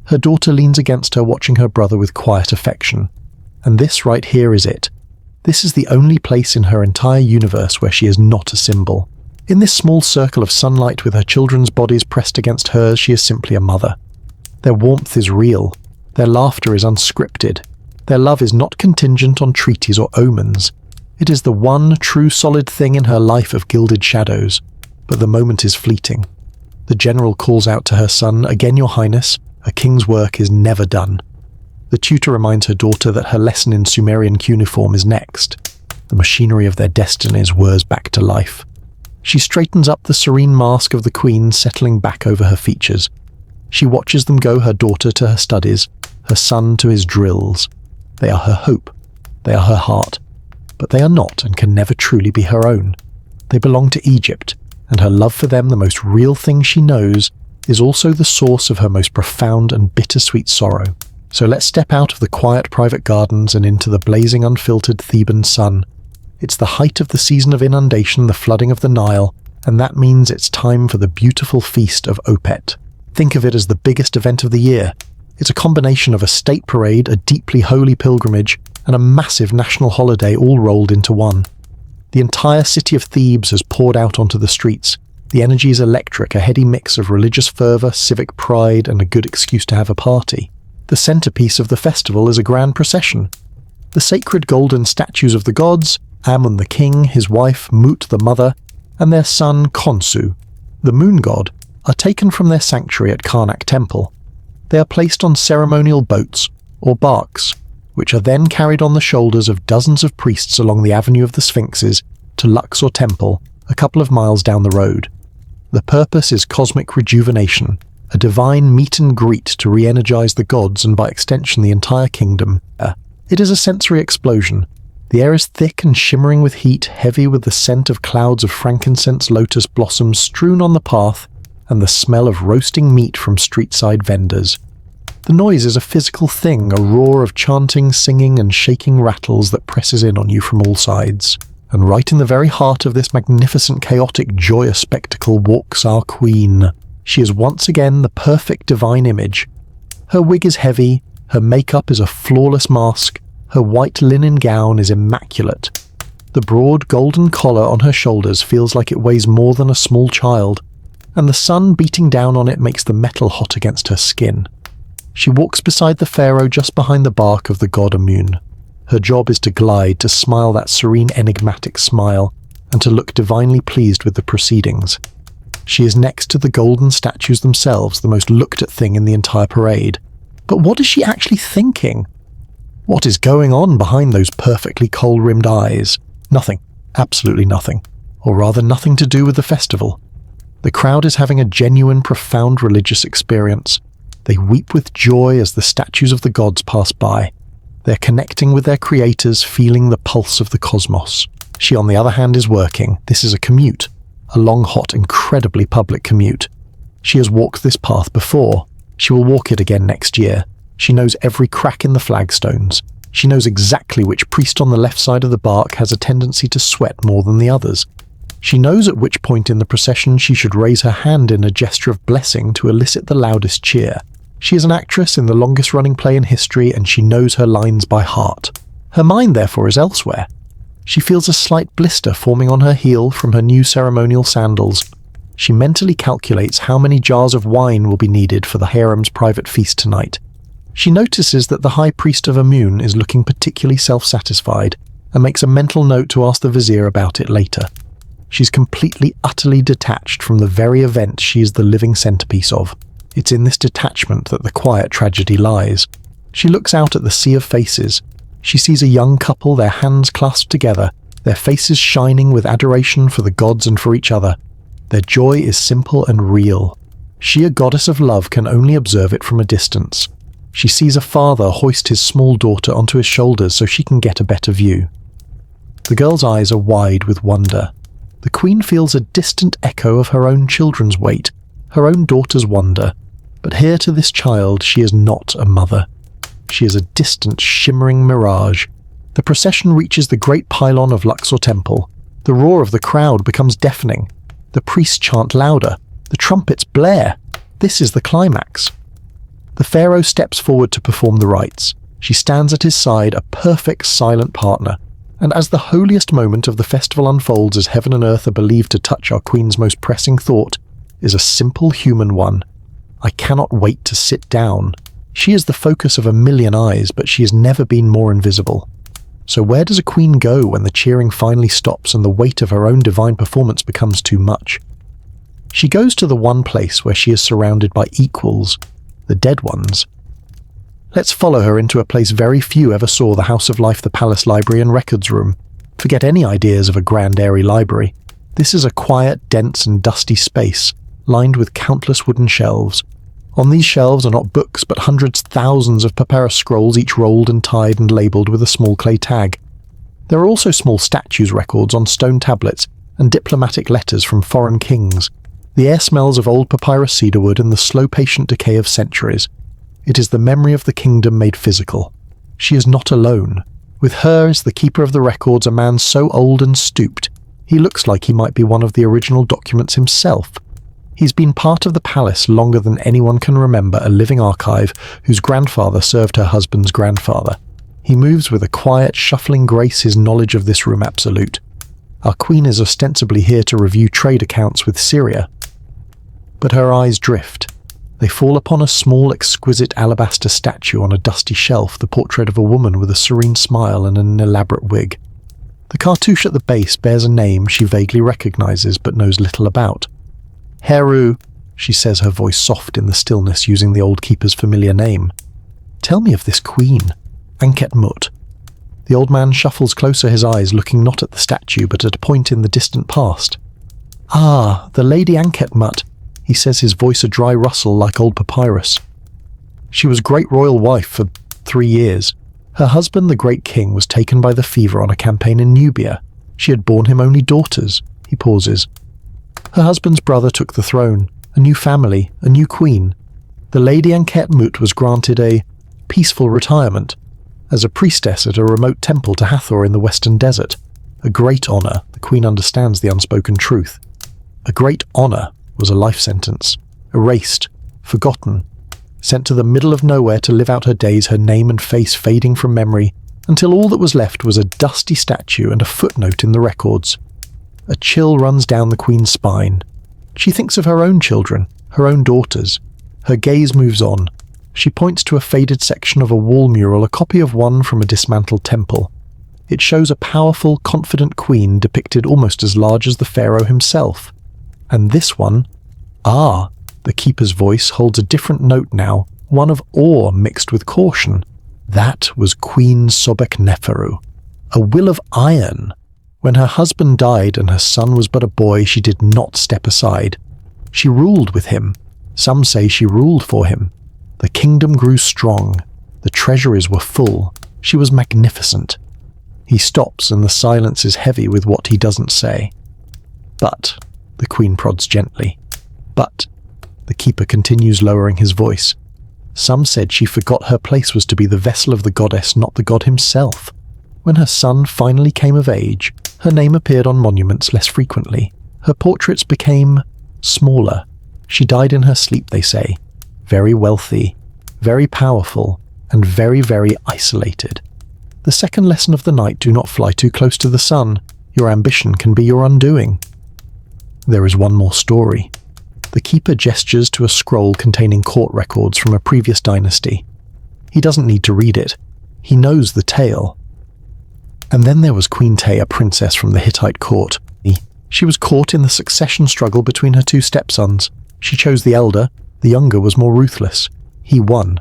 Her daughter leans against her, watching her brother with quiet affection. And this right here is it. This is the only place in her entire universe where she is not a symbol. In this small circle of sunlight with her children's bodies pressed against hers, she is simply a mother. Their warmth is real. Their laughter is unscripted. Their love is not contingent on treaties or omens. It is the one true solid thing in her life of gilded shadows. But the moment is fleeting. The general calls out to her son, "Again, your highness, a king's work is never done." The tutor reminds her daughter that her lesson in Sumerian cuneiform is next. The machinery of their destinies whirs back to life. She straightens up, the serene mask of the queen settling back over her features. She watches them go, her daughter to her studies, her son to his drills. They are her hope. They are her heart. But they are not and can never truly be her own. They belong to Egypt, and her love for them, the most real thing she knows, is also the source of her most profound and bittersweet sorrow. So let's step out of the quiet private gardens and into the blazing, unfiltered Theban sun. It's the height of the season of inundation, the flooding of the Nile, and that means it's time for the beautiful feast of Opet. Think of it as the biggest event of the year. It's a combination of a state parade, a deeply holy pilgrimage, and a massive national holiday all rolled into one. The entire city of Thebes has poured out onto the streets. The energy is electric, a heady mix of religious fervour, civic pride, and a good excuse to have a party. The centrepiece of the festival is a grand procession. The sacred golden statues of the gods, Amun the king, his wife Mut the mother, and their son Khonsu, the moon god, are taken from their sanctuary at Karnak temple. They are placed on ceremonial boats, or barks, which are then carried on the shoulders of dozens of priests along the Avenue of the Sphinxes to Luxor Temple, a couple of miles down the road. The purpose is cosmic rejuvenation, a divine meet and greet to re-energize the gods and by extension the entire kingdom. It is a sensory explosion. The air is thick and shimmering with heat, heavy with the scent of clouds of frankincense lotus blossoms strewn on the path, and the smell of roasting meat from street-side vendors. The noise is a physical thing, a roar of chanting, singing, and shaking rattles that presses in on you from all sides. And right in the very heart of this magnificent, chaotic, joyous spectacle walks our queen. She is once again the perfect divine image. Her wig is heavy, her makeup is a flawless mask, her white linen gown is immaculate. The broad golden collar on her shoulders feels like it weighs more than a small child, and the sun beating down on it makes the metal hot against her skin. She walks beside the pharaoh just behind the bark of the god Amun. Her job is to glide, to smile that serene, enigmatic smile, and to look divinely pleased with the proceedings. She is next to the golden statues themselves, the most looked-at thing in the entire parade. But what is she actually thinking? What is going on behind those perfectly kohl-rimmed eyes? Nothing. Absolutely nothing. Or rather, nothing to do with the festival. The crowd is having a genuine, profound religious experience. They weep with joy as the statues of the gods pass by. They're connecting with their creators, feeling the pulse of the cosmos. She, on the other hand, is working. This is a commute. A long, hot, incredibly public commute. She has walked this path before. She will walk it again next year. She knows every crack in the flagstones. She knows exactly which priest on the left side of the bark has a tendency to sweat more than the others. She knows at which point in the procession she should raise her hand in a gesture of blessing to elicit the loudest cheer. She is an actress in the longest-running play in history, and she knows her lines by heart. Her mind, therefore, is elsewhere. She feels a slight blister forming on her heel from her new ceremonial sandals. She mentally calculates how many jars of wine will be needed for the harem's private feast tonight. She notices that the high priest of Amun is looking particularly self-satisfied, and makes a mental note to ask the vizier about it later. She's completely, utterly detached from the very event she is the living centerpiece of. It's in this detachment that the quiet tragedy lies. She looks out at the sea of faces. She sees a young couple, their hands clasped together, their faces shining with adoration for the gods and for each other. Their joy is simple and real. She, a goddess of love, can only observe it from a distance. She sees a father hoist his small daughter onto his shoulders so she can get a better view. The girl's eyes are wide with wonder. The queen feels a distant echo of her own children's weight, her own daughter's wonder. But here to this child she is not a mother. She is a distant, shimmering mirage. The procession reaches the great pylon of Luxor Temple. The roar of the crowd becomes deafening. The priests chant louder. The trumpets blare. This is the climax. The pharaoh steps forward to perform the rites. She stands at his side, a perfect silent partner. And as the holiest moment of the festival unfolds, as heaven and earth are believed to touch our queen's most pressing thought, is a simple human one. I cannot wait to sit down. She is the focus of a million eyes, but she has never been more invisible. So where does a queen go when the cheering finally stops and the weight of her own divine performance becomes too much? She goes to the one place where she is surrounded by equals, the dead ones. Let's follow her into a place very few ever saw, the House of Life, the Palace Library and Records Room. Forget any ideas of a grand airy library. This is a quiet, dense and dusty space, lined with countless wooden shelves. On these shelves are not books, but hundreds, thousands of papyrus scrolls, each rolled and tied and labelled with a small clay tag. There are also small statues records on stone tablets and diplomatic letters from foreign kings. The air smells of old papyrus cedarwood and the slow patient decay of centuries. It is the memory of the kingdom made physical. She is not alone. With her is the keeper of the records, a man so old and stooped, he looks like he might be one of the original documents himself. He's been part of the palace longer than anyone can remember, a living archive whose grandfather served her husband's grandfather. He moves with a quiet, shuffling grace, his knowledge of this room absolute. Our queen is ostensibly here to review trade accounts with Syria. But her eyes drift. They fall upon a small, exquisite alabaster statue on a dusty shelf, the portrait of a woman with a serene smile and an elaborate wig. The cartouche at the base bears a name she vaguely recognizes but knows little about. Heru, she says, her voice soft in the stillness, using the old keeper's familiar name. Tell me of this queen. Ankhet Mut. The old man shuffles closer, his eyes looking not at the statue but at a point in the distant past. "Ah, the Lady Ankhet Mut," he says, his voice a dry rustle like old papyrus. "She was great royal wife for 3 years. Her husband, the great king, was taken by the fever on a campaign in Nubia. She had borne him only daughters." He pauses. "Her husband's brother took the throne, a new family, a new queen. The Lady Ankhet Mut was granted a peaceful retirement as a priestess at a remote temple to Hathor in the western desert. A great honor." The queen understands the unspoken truth. A great honor was a life sentence, erased, forgotten, sent to the middle of nowhere to live out her days, her name and face fading from memory, until all that was left was a dusty statue and a footnote in the records. A chill runs down the queen's spine. She thinks of her own children, her own daughters. Her gaze moves on. She points to a faded section of a wall mural, a copy of one from a dismantled temple. It shows a powerful, confident queen depicted almost as large as the pharaoh himself. And this one, the keeper's voice holds a different note now, one of awe mixed with caution. That was Queen Sobek Neferu, a will of iron. When her husband died and her son was but a boy, she did not step aside. She ruled with him. Some say she ruled for him. The kingdom grew strong. The treasuries were full. She was magnificent. He stops and the silence is heavy with what he doesn't say. "But," the queen prods gently. "But," the keeper continues, lowering his voice. "Some said she forgot her place was to be the vessel of the goddess, not the god himself. When her son finally came of age, her name appeared on monuments less frequently. Her portraits became smaller. She died in her sleep, they say. Very wealthy, very powerful, and very, very isolated. The second lesson of the night: do not fly too close to the sun. Your ambition can be your undoing." There is one more story. The keeper gestures to a scroll containing court records from a previous dynasty. He doesn't need to read it. He knows the tale. "And then there was Queen Tay, a princess from the Hittite court. She was caught in the succession struggle between her 2 stepsons. She chose the elder. The younger was more ruthless. He won.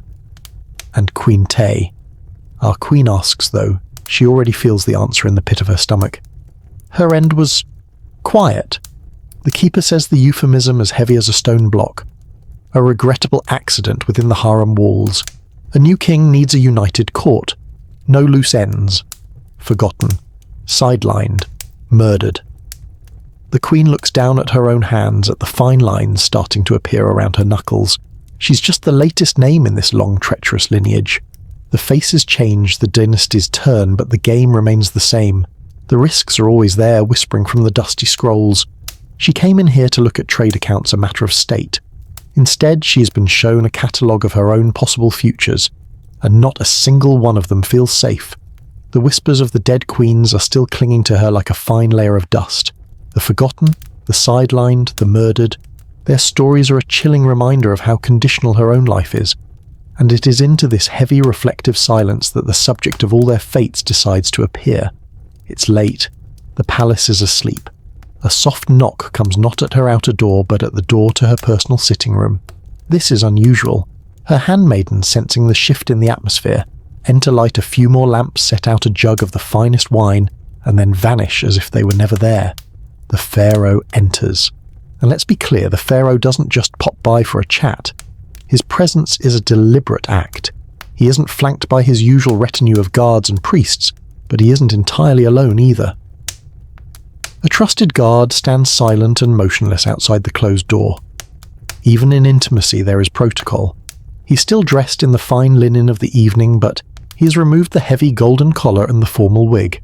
And Queen Tay." Our queen asks, though. She already feels the answer in the pit of her stomach. "Her end was quiet." The keeper says the euphemism as heavy as a stone block. "A regrettable accident within the harem walls. A new king needs a united court. No loose ends. Forgotten. Sidelined. Murdered." The queen looks down at her own hands, at the fine lines starting to appear around her knuckles. She's just the latest name in this long, treacherous lineage. The faces change, the dynasties turn, but the game remains the same. The risks are always there, whispering from the dusty scrolls. She came in here to look at trade accounts, a matter of state. Instead, she has been shown a catalogue of her own possible futures, and not a single one of them feels safe. The whispers of the dead queens are still clinging to her like a fine layer of dust. The forgotten, the sidelined, the murdered, their stories are a chilling reminder of how conditional her own life is, and it is into this heavy, reflective silence that the subject of all their fates decides to appear. It's late. The palace is asleep. A soft knock comes not at her outer door, but at the door to her personal sitting room. This is unusual. Her handmaidens, sensing the shift in the atmosphere, enter, light a few more lamps, set out a jug of the finest wine, and then vanish as if they were never there. The pharaoh enters. And let's be clear, the pharaoh doesn't just pop by for a chat. His presence is a deliberate act. He isn't flanked by his usual retinue of guards and priests, but he isn't entirely alone either. A trusted guard stands silent and motionless outside the closed door. Even in intimacy there is protocol. He's still dressed in the fine linen of the evening, but he has removed the heavy golden collar and the formal wig.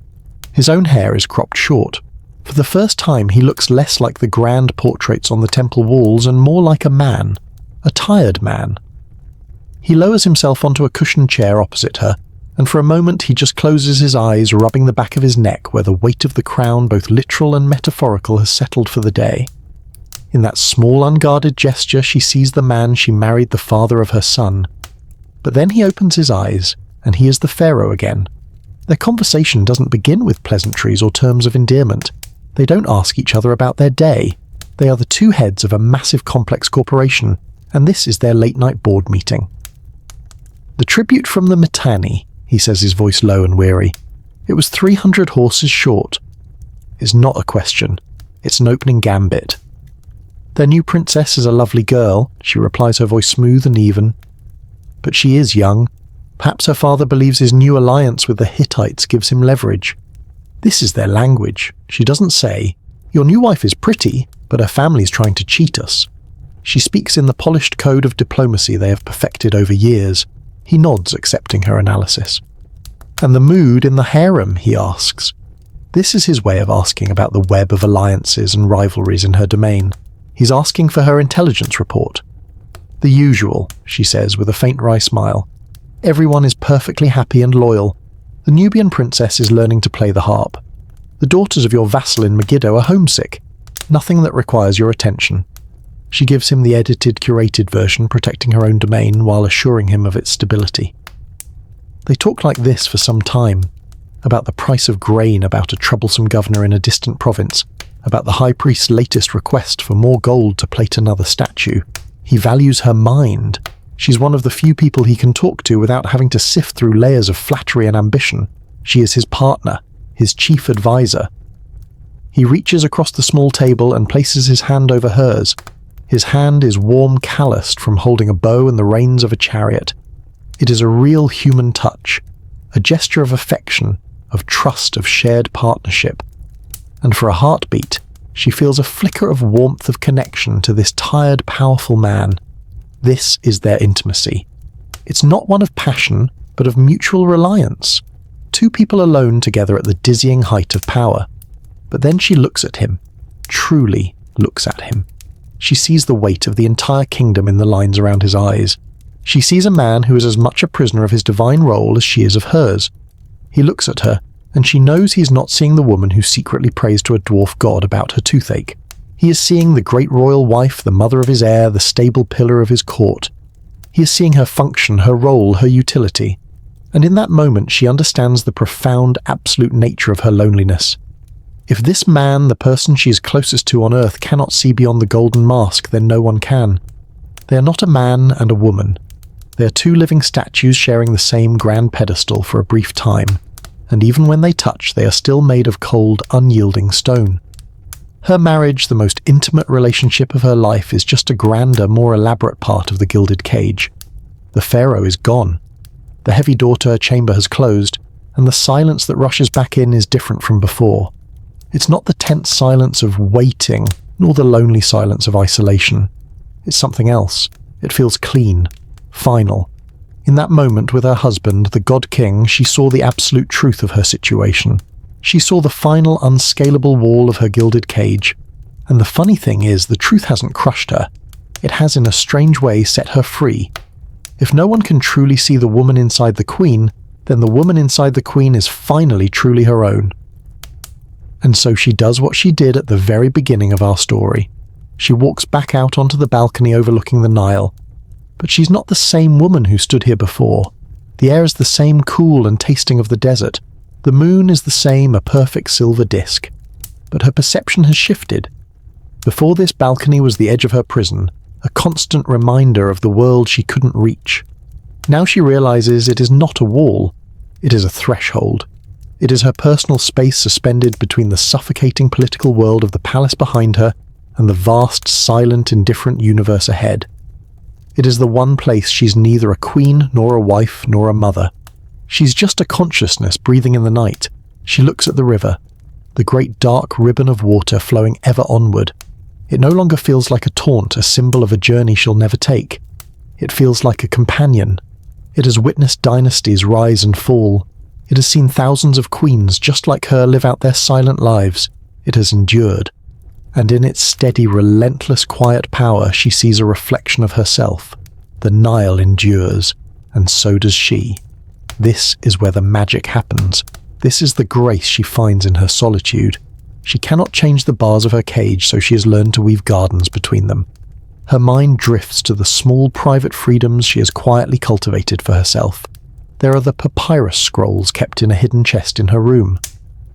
His own hair is cropped short. For the first time he looks less like the grand portraits on the temple walls and more like a man, a tired man. He lowers himself onto a cushioned chair opposite her, and for a moment he just closes his eyes, rubbing the back of his neck where the weight of the crown, both literal and metaphorical, has settled for the day. In that small, unguarded gesture she sees the man she married, the father of her son. But then he opens his eyes, and he is the pharaoh again. Their conversation doesn't begin with pleasantries or terms of endearment. They don't ask each other about their day. They are the two heads of a massive complex corporation, and this is their late-night board meeting. The tribute from the Mitanni, he says, his voice low and weary. It was 300 horses short. It's not a question. It's an opening gambit. Their new princess is a lovely girl, she replies, her voice smooth and even. But she is young. Perhaps her father believes his new alliance with the Hittites gives him leverage. This is their language. She doesn't say, "Your new wife is pretty, but her family's trying to cheat us." She speaks in the polished code of diplomacy they have perfected over years. He nods, accepting her analysis. "And the mood in the harem?" he asks. This is his way of asking about the web of alliances and rivalries in her domain. He's asking for her intelligence report. "The usual," she says with a faint wry smile. "Everyone is perfectly happy and loyal. The Nubian princess is learning to play the harp. The daughters of your vassal in Megiddo are homesick. Nothing that requires your attention." She gives him the edited, curated version, protecting her own domain while assuring him of its stability. They talk like this for some time, about the price of grain, about a troublesome governor in a distant province, about the high priest's latest request for more gold to plate another statue. He values her mind. She's one of the few people he can talk to without having to sift through layers of flattery and ambition. She is his partner, his chief advisor. He reaches across the small table and places his hand over hers. His hand is warm, calloused from holding a bow and the reins of a chariot. It is a real human touch, a gesture of affection, of trust, of shared partnership. And for a heartbeat, she feels a flicker of warmth of connection to this tired, powerful man. This is their intimacy. It's not one of passion, but of mutual reliance. Two people alone together at the dizzying height of power. But then she looks at him, truly looks at him. She sees the weight of the entire kingdom in the lines around his eyes. She sees a man who is as much a prisoner of his divine role as she is of hers. He looks at her, and she knows he is not seeing the woman who secretly prays to a dwarf god about her toothache. He is seeing the great royal wife, the mother of his heir, the stable pillar of his court. He is seeing her function, her role, her utility. And in that moment she understands the profound, absolute nature of her loneliness. If this man, the person she is closest to on earth, cannot see beyond the golden mask, then no one can. They are not a man and a woman. They are two living statues sharing the same grand pedestal for a brief time, and even when they touch, they are still made of cold, unyielding stone. Her marriage, the most intimate relationship of her life, is just a grander, more elaborate part of the gilded cage. The pharaoh is gone. The heavy door to her chamber has closed, and the silence that rushes back in is different from before. It's not the tense silence of waiting, nor the lonely silence of isolation. It's something else. It feels clean, final. In that moment with her husband, the God King, she saw the absolute truth of her situation. She saw the final, unscalable wall of her gilded cage. And the funny thing is, the truth hasn't crushed her. It has, in a strange way, set her free. If no one can truly see the woman inside the queen, then the woman inside the queen is finally truly her own. And so she does what she did at the very beginning of our story. She walks back out onto the balcony overlooking the Nile. But she's not the same woman who stood here before. The air is the same, cool and tasting of the desert. The moon is the same, a perfect silver disk. But her perception has shifted. Before this balcony was the edge of her prison, a constant reminder of the world she couldn't reach. Now she realizes it is not a wall. It is a threshold. It is her personal space suspended between the suffocating political world of the palace behind her and the vast, silent, indifferent universe ahead. It is the one place she's neither a queen, nor a wife, nor a mother. She's just a consciousness breathing in the night. She looks at the river, the great dark ribbon of water flowing ever onward. It no longer feels like a taunt, a symbol of a journey she'll never take. It feels like a companion. It has witnessed dynasties rise and fall. It has seen thousands of queens just like her live out their silent lives. It has endured. And in its steady, relentless, quiet power, she sees a reflection of herself. The Nile endures, and so does she. This is where the magic happens. This is the grace she finds in her solitude. She cannot change the bars of her cage, so she has learned to weave gardens between them. Her mind drifts to the small, private freedoms she has quietly cultivated for herself. There are the papyrus scrolls kept in a hidden chest in her room.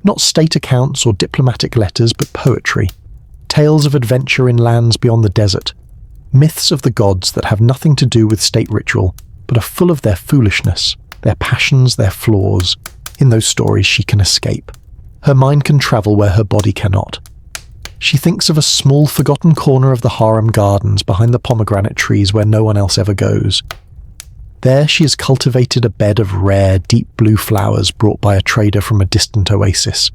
Not state accounts or diplomatic letters, but poetry. Tales of adventure in lands beyond the desert. Myths of the gods that have nothing to do with state ritual, but are full of their foolishness. their passions, their flaws. In those stories she can escape. Her mind can travel where her body cannot. She thinks of a small forgotten corner of the harem gardens behind the pomegranate trees where no one else ever goes. There she has cultivated a bed of rare, deep blue flowers brought by a trader from a distant oasis.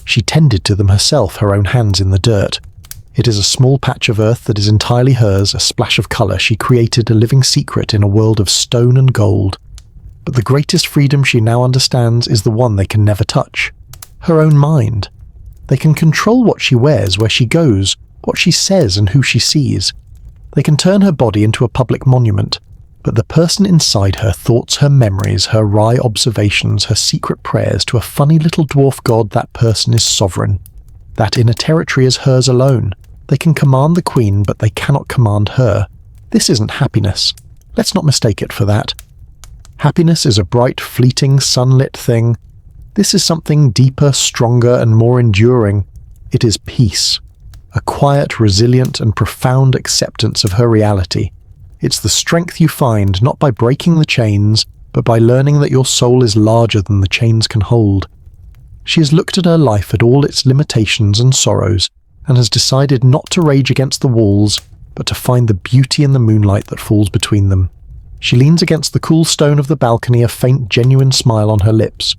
She tended to them herself, her own hands in the dirt. It is a small patch of earth that is entirely hers, a splash of colour. She created a living secret in a world of stone and gold. But the greatest freedom she now understands is the one they can never touch. Her own mind. They can control what she wears, where she goes, what she says and who she sees. They can turn her body into a public monument, but the person inside her thoughts, her memories, her wry observations, her secret prayers to a funny little dwarf god, that person is sovereign. That inner territory is hers alone. They can command the queen, but they cannot command her. This isn't happiness. Let's not mistake it for that. Happiness is a bright, fleeting, sunlit thing. This is something deeper, stronger, and more enduring. It is peace. A quiet, resilient, and profound acceptance of her reality. It's the strength you find not by breaking the chains, but by learning that your soul is larger than the chains can hold. She has looked at her life, at all its limitations and sorrows, and has decided not to rage against the walls, but to find the beauty in the moonlight that falls between them. She leans against the cool stone of the balcony, a faint, genuine smile on her lips.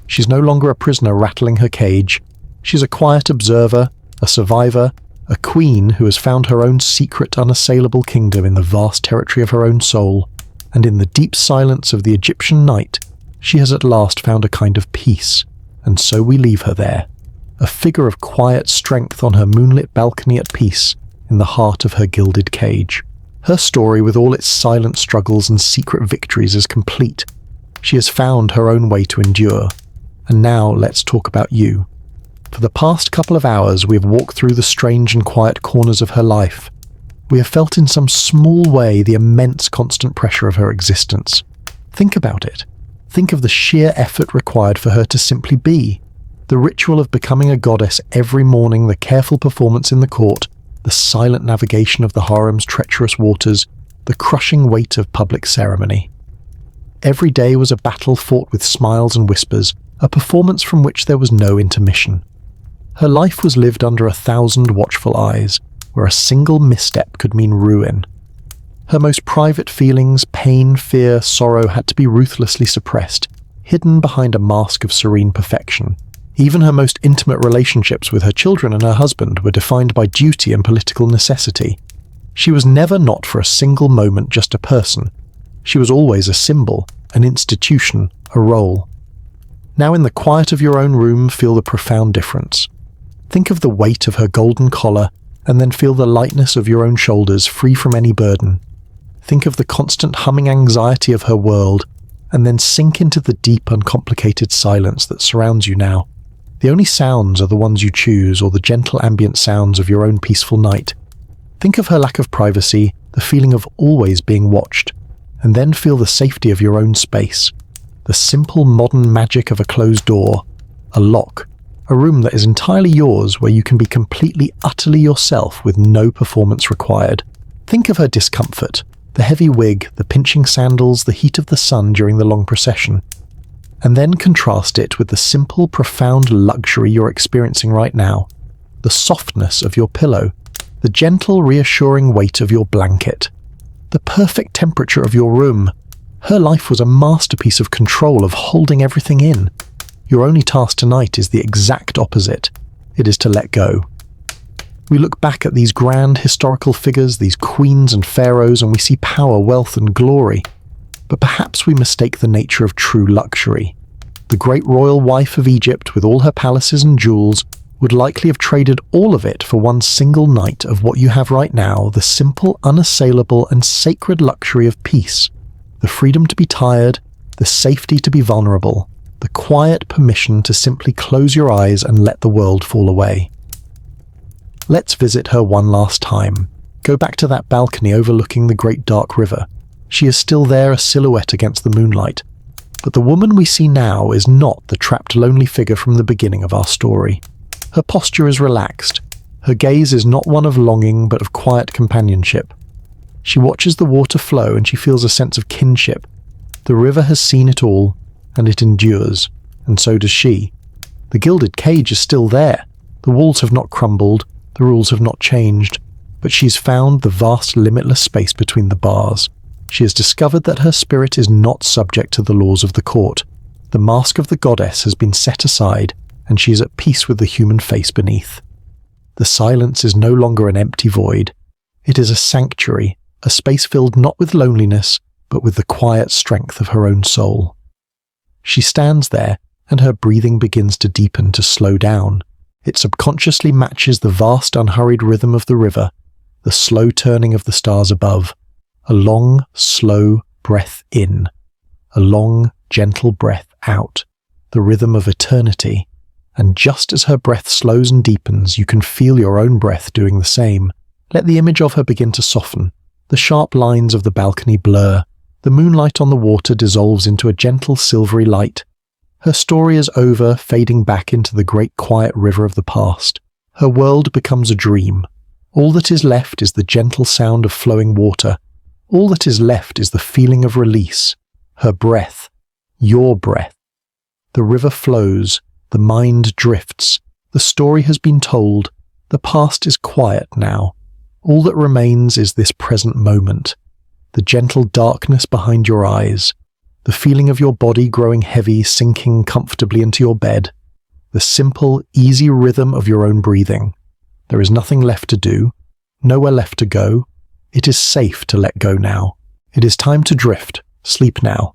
She's no longer a prisoner rattling her cage. She's a quiet observer, a survivor, a queen who has found her own secret, unassailable kingdom in the vast territory of her own soul, and in the deep silence of the Egyptian night, she has at last found a kind of peace, and so we leave her there, a figure of quiet strength on her moonlit balcony at peace, in the heart of her gilded cage. Her story, with all its silent struggles and secret victories, is complete. She has found her own way to endure. And now let's talk about you. For the past couple of hours we have walked through the strange and quiet corners of her life. We have felt in some small way the immense constant pressure of her existence. Think about it. Think of the sheer effort required for her to simply be. The ritual of becoming a goddess every morning, the careful performance in the court, the silent navigation of the harem's treacherous waters, the crushing weight of public ceremony. Every day was a battle fought with smiles and whispers, a performance from which there was no intermission. Her life was lived under 1,000 watchful eyes, where a single misstep could mean ruin. Her most private feelings, pain, fear, sorrow, had to be ruthlessly suppressed, hidden behind a mask of serene perfection. Even her most intimate relationships with her children and her husband were defined by duty and political necessity. She was never not for a single moment just a person. She was always a symbol, an institution, a role. Now in the quiet of your own room, feel the profound difference. Think of the weight of her golden collar, and then feel the lightness of your own shoulders, free from any burden. Think of the constant humming anxiety of her world, and then sink into the deep, uncomplicated silence that surrounds you now. The only sounds are the ones you choose, or the gentle ambient sounds of your own peaceful night. Think of her lack of privacy, the feeling of always being watched, and then feel the safety of your own space. The simple modern magic of a closed door, a lock, a room that is entirely yours where you can be completely, utterly yourself with no performance required. Think of her discomfort, the heavy wig, the pinching sandals, the heat of the sun during the long procession. And then contrast it with the simple, profound luxury you're experiencing right now, the softness of your pillow, the gentle, reassuring weight of your blanket, the perfect temperature of your room. Her life was a masterpiece of control, of holding everything in. Your only task tonight is the exact opposite. It is to let go. We look back at these grand historical figures, these queens and pharaohs, and we see power, wealth, and glory. But perhaps we mistake the nature of true luxury. The great royal wife of Egypt, with all her palaces and jewels, would likely have traded all of it for one single night of what you have right now, the simple, unassailable, and sacred luxury of peace. The freedom to be tired, the safety to be vulnerable, the quiet permission to simply close your eyes and let the world fall away. Let's visit her one last time. Go back to that balcony overlooking the great dark river. She is still there, a silhouette against the moonlight. But the woman we see now is not the trapped, lonely figure from the beginning of our story. Her posture is relaxed. Her gaze is not one of longing, but of quiet companionship. She watches the water flow and she feels a sense of kinship. The river has seen it all, and it endures, and so does she. The gilded cage is still there. The walls have not crumbled, the rules have not changed, but she's found the vast limitless space between the bars. She has discovered that her spirit is not subject to the laws of the court. The mask of the goddess has been set aside, and she is at peace with the human face beneath. The silence is no longer an empty void. It is a sanctuary, a space filled not with loneliness, but with the quiet strength of her own soul. She stands there, and her breathing begins to deepen, to slow down. It subconsciously matches the vast, unhurried rhythm of the river, the slow turning of the stars above. A long, slow breath in, a long, gentle breath out, the rhythm of eternity. And just as her breath slows and deepens, you can feel your own breath doing the same. Let the image of her begin to soften. The sharp lines of the balcony blur. The moonlight on the water dissolves into a gentle silvery light. Her story is over, fading back into the great quiet river of the past. Her world becomes a dream. All that is left is the gentle sound of flowing water. All that is left is the feeling of release. Her breath. Your breath. The river flows. The mind drifts. The story has been told. The past is quiet now. All that remains is this present moment. The gentle darkness behind your eyes. The feeling of your body growing heavy, sinking comfortably into your bed. The simple, easy rhythm of your own breathing. There is nothing left to do. Nowhere left to go. It is safe to let go now. It is time to drift. Sleep now.